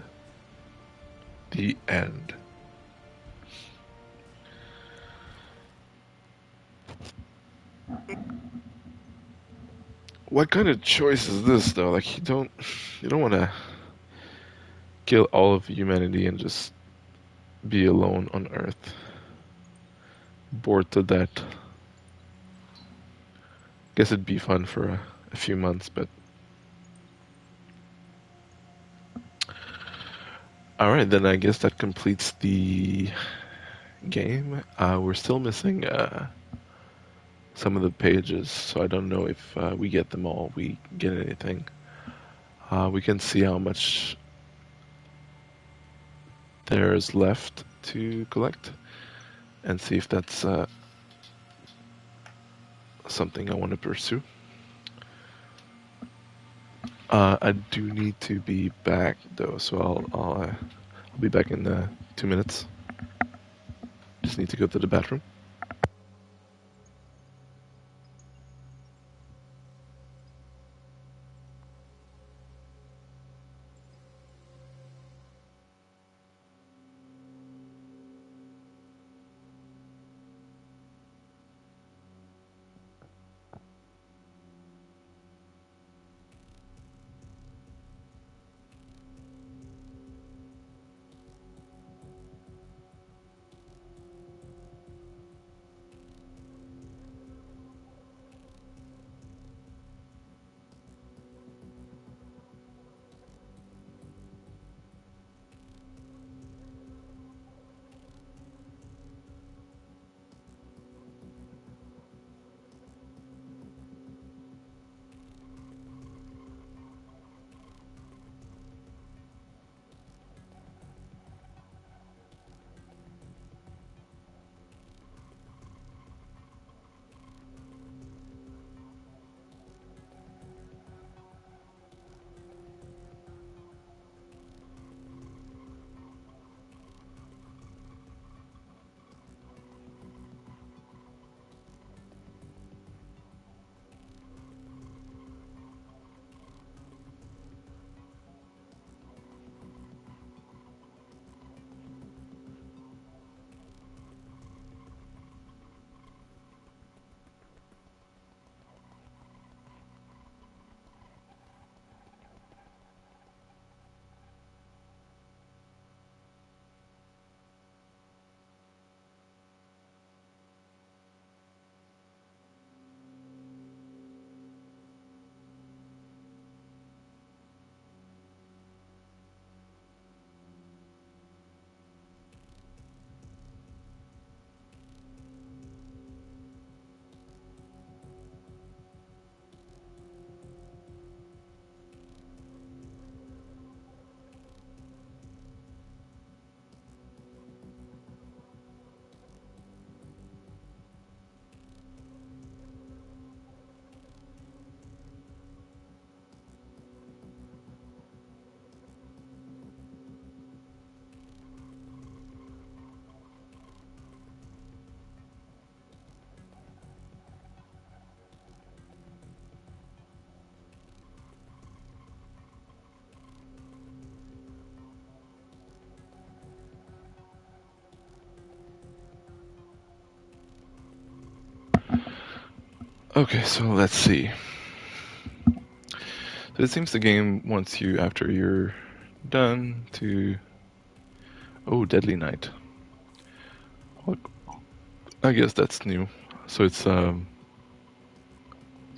The end. What kind of choice is this, though? Like, you don't want to kill all of humanity and just be alone on Earth, bored to death. Guess it'd be fun for a few months, but all right, then I guess that completes the game. We're still missing some of the pages, so I don't know if we get them all. We get anything. We can see how much there is left to collect, and see if that's something I want to pursue. I do need to be back though, so I'll be back in 2 minutes. Just need to go to the bathroom. Okay, so let's see. So it seems the game wants you, after you're done, to... Oh, Deadly Night. Well, I guess that's new. So it's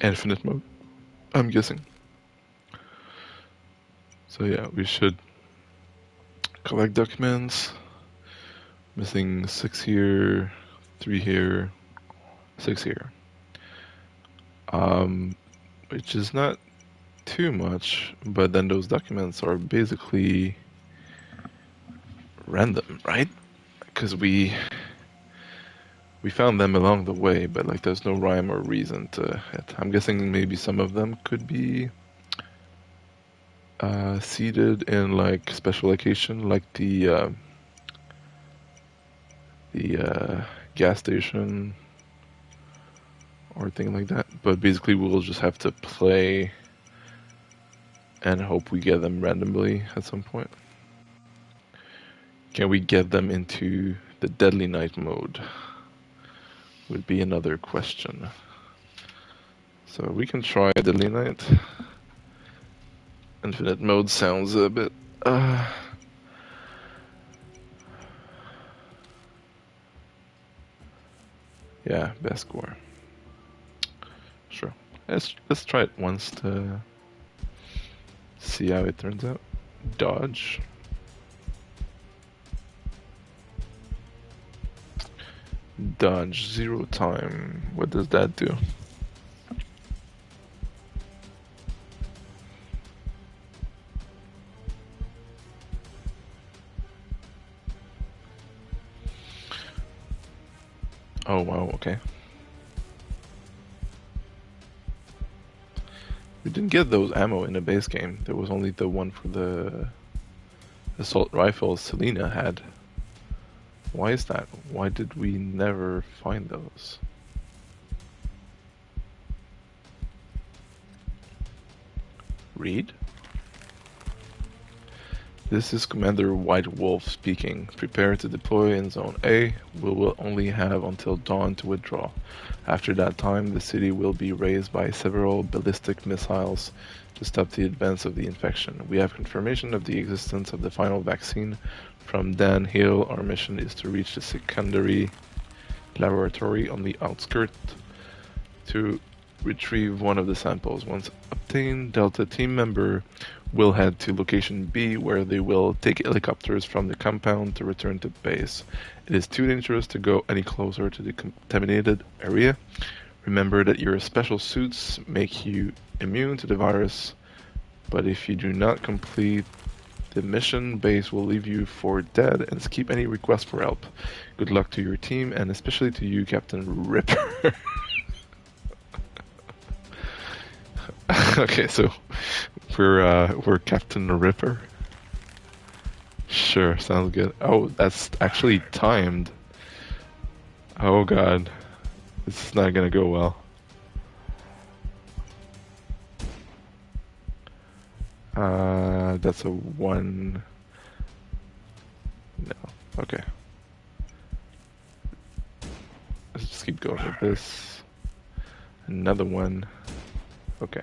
infinite mode, I'm guessing. So yeah, we should collect documents. Missing 6 here, 3 here, 6 here. Which is not too much, but then those documents are basically random, right? Because we found them along the way, but like there's no rhyme or reason to it. I'm guessing maybe some of them could be seated in like special location, like the gas station or thing like that. But basically, we'll just have to play and hope we get them randomly at some point. Can we get them into the Deadly Night mode? Would be another question. So we can try Deadly Night. Infinite mode sounds a bit... yeah, best score. Sure. Let's try it once to see how it turns out. Dodge. Dodge 0 time. What does that do? Oh wow, okay. We didn't get those ammo in the base game. There was only the one for the assault rifles Selena had. Why is that? Why did we never find those? Read? This is Commander White Wolf speaking. Prepare to deploy in Zone A. We will only have until dawn to withdraw. After that time, the city will be razed by several ballistic missiles to stop the advance of the infection. We have confirmation of the existence of the final vaccine from Dan Hill. Our mission is to reach the secondary laboratory on the outskirts to retrieve one of the samples. Once obtained, Delta team member will head to location B, where they will take helicopters from the compound to return to base. It is too dangerous to go any closer to the contaminated area. Remember that your special suits make you immune to the virus, but if you do not complete the mission, base will leave you for dead and skip any request for help. Good luck to your team, and especially to you, Captain Ripper. Okay, so we're Captain Ripper. Sure, sounds good. Oh, that's actually timed. Oh god, this is not gonna go well. That's a 1. No, okay. Let's just keep going with this. Another 1. Okay.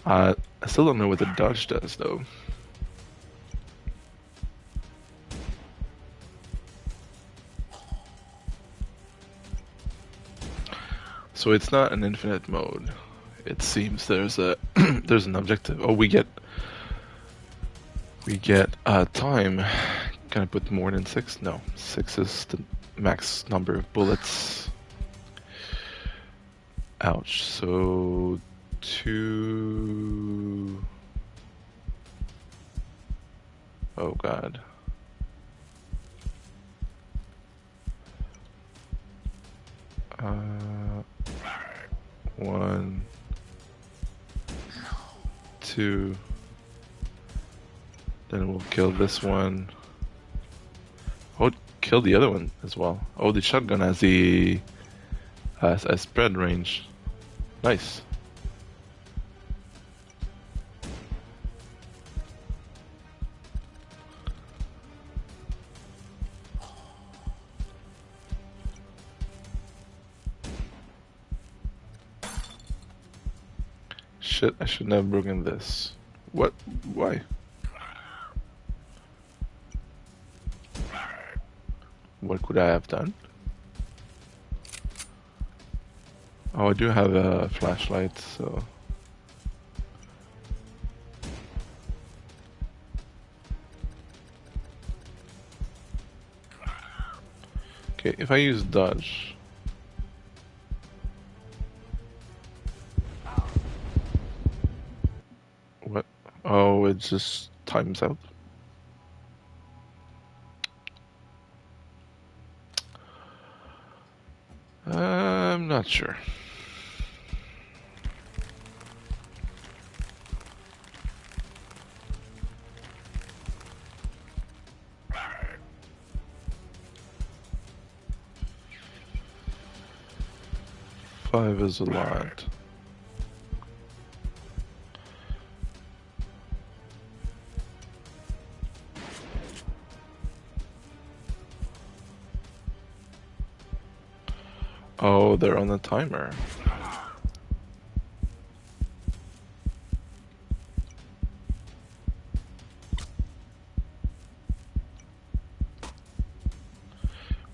I still don't know what the dodge does, though. So it's not an infinite mode. It seems there's a there's an objective. Oh, we get time. Can I put more than 6? No, 6 is the max number of bullets. Ouch. So 2. Oh god. Uh, 1, 2. Then we'll kill this one. Oh, kill the other one as well. Oh, the shotgun has the a spread range. Nice. Shit, I shouldn't have broken this. What? Why? What could I have done? Oh, I do have a flashlight, so... Okay, if I use dodge... What? Oh, it just times out. I'm not sure. Five is a lot. Oh, they're on a timer.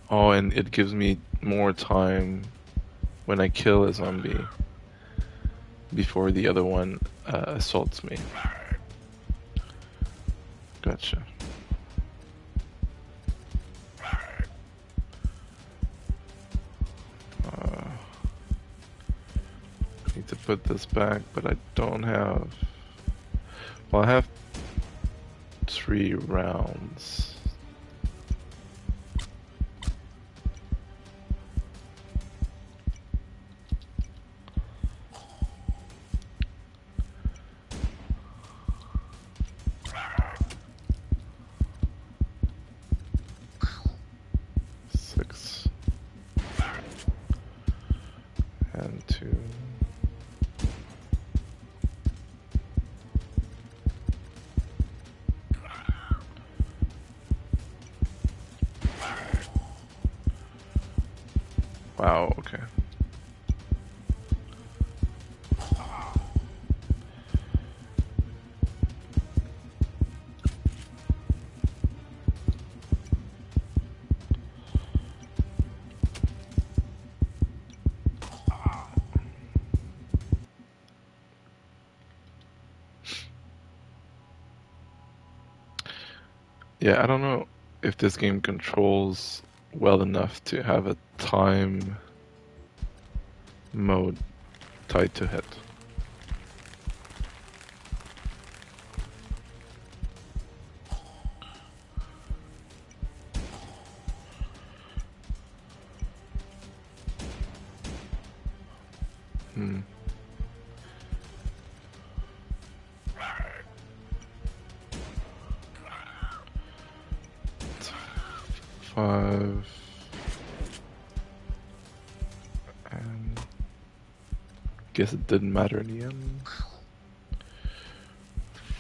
Oh, and it gives me more time when I kill a zombie before the other one assaults me. Gotcha. Need to put this back, but I don't have... Well, I have 3 rounds. And 2. Wow, okay. Yeah, I don't know if this game controls well enough to have a time mode tied to it. Hmm. Five. And guess it didn't matter in the end.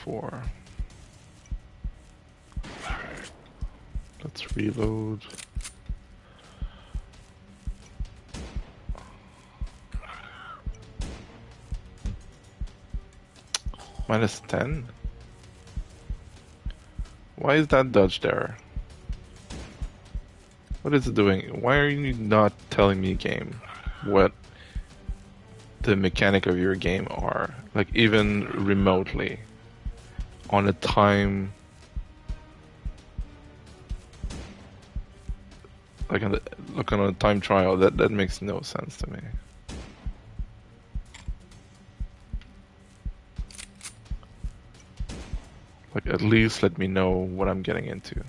4. Let's reload. -10? Why is that dodge there? What is it doing? Why are you not telling me, game, what the mechanic of your game are? Like, even remotely. On a time... Like, on a time trial, that makes no sense to me. Like, at least let me know what I'm getting into.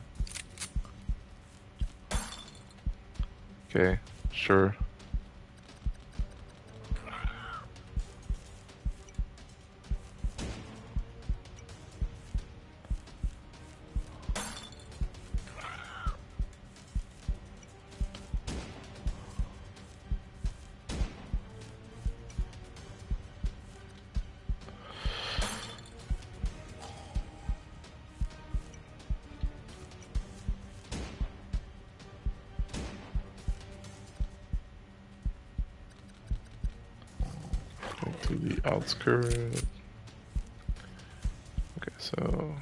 Okay, sure. to the outskirts. Okay, so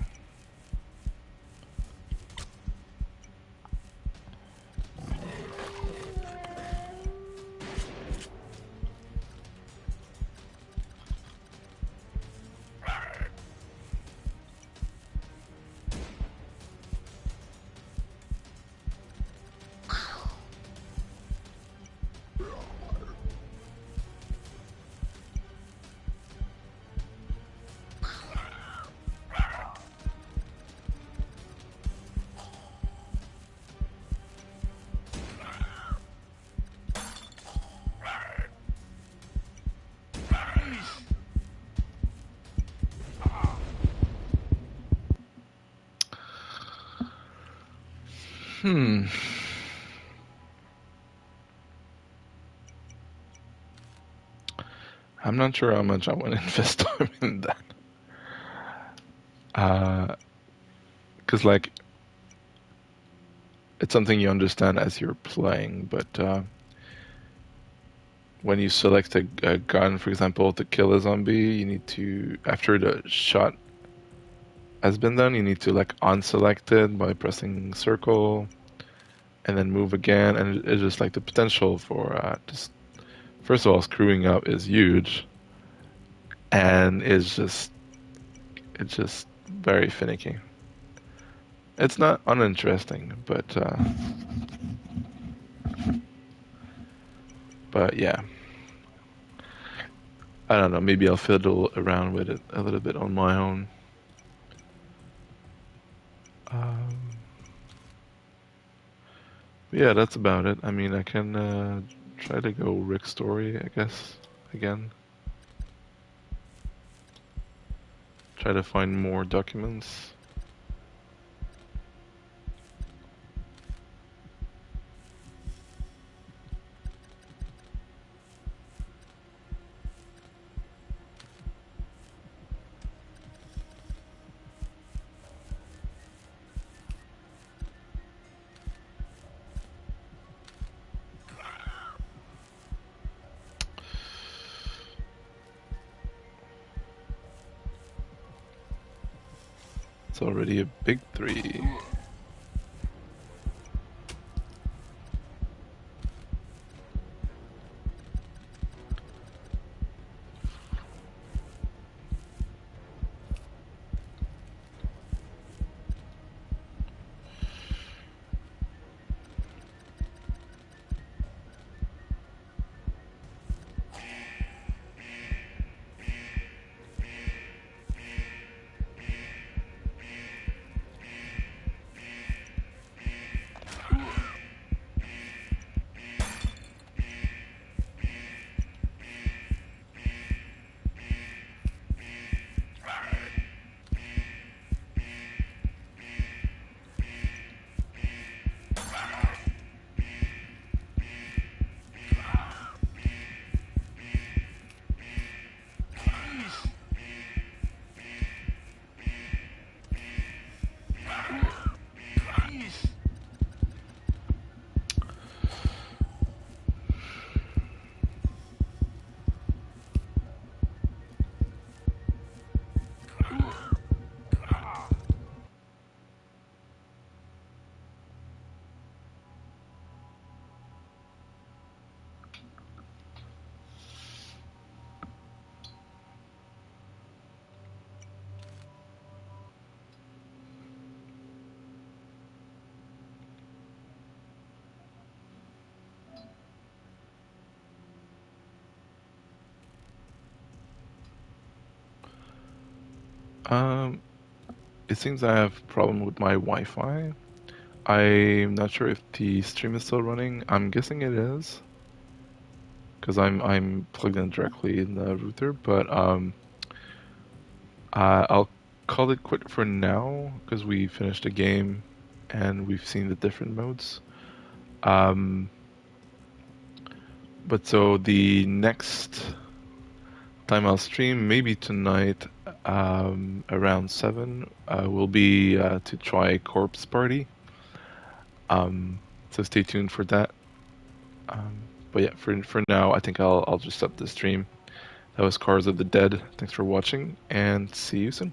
hmm. I'm not sure how much I want to invest time in that. Because like it's something you understand as you're playing, but when you select a gun, for example, to kill a zombie, you need to, after the shot has been done, you need to like unselect it by pressing circle and then move again, and it's just like the potential for just first of all screwing up is huge, and it's just very finicky. It's not uninteresting, but yeah, I don't know. Maybe I'll fiddle around with it a little bit on my own. Um, yeah, that's about it. I mean, I can try to go Rick's story, I guess, again. Try to find more documents. It's already a big 3. Um, it seems I have a problem with my Wi-Fi. I'm not sure if the stream is still running. I'm guessing it is, because I'm plugged in directly in the router. But I'll call it quit for now because we finished the game and we've seen the different modes. Um, but so the next time I'll stream, maybe tonight, around 7, will be to try Corpse Party. So stay tuned for that. But yeah, for now, I think I'll just stop the stream. That was Cars of the Dead. Thanks for watching, and see you soon.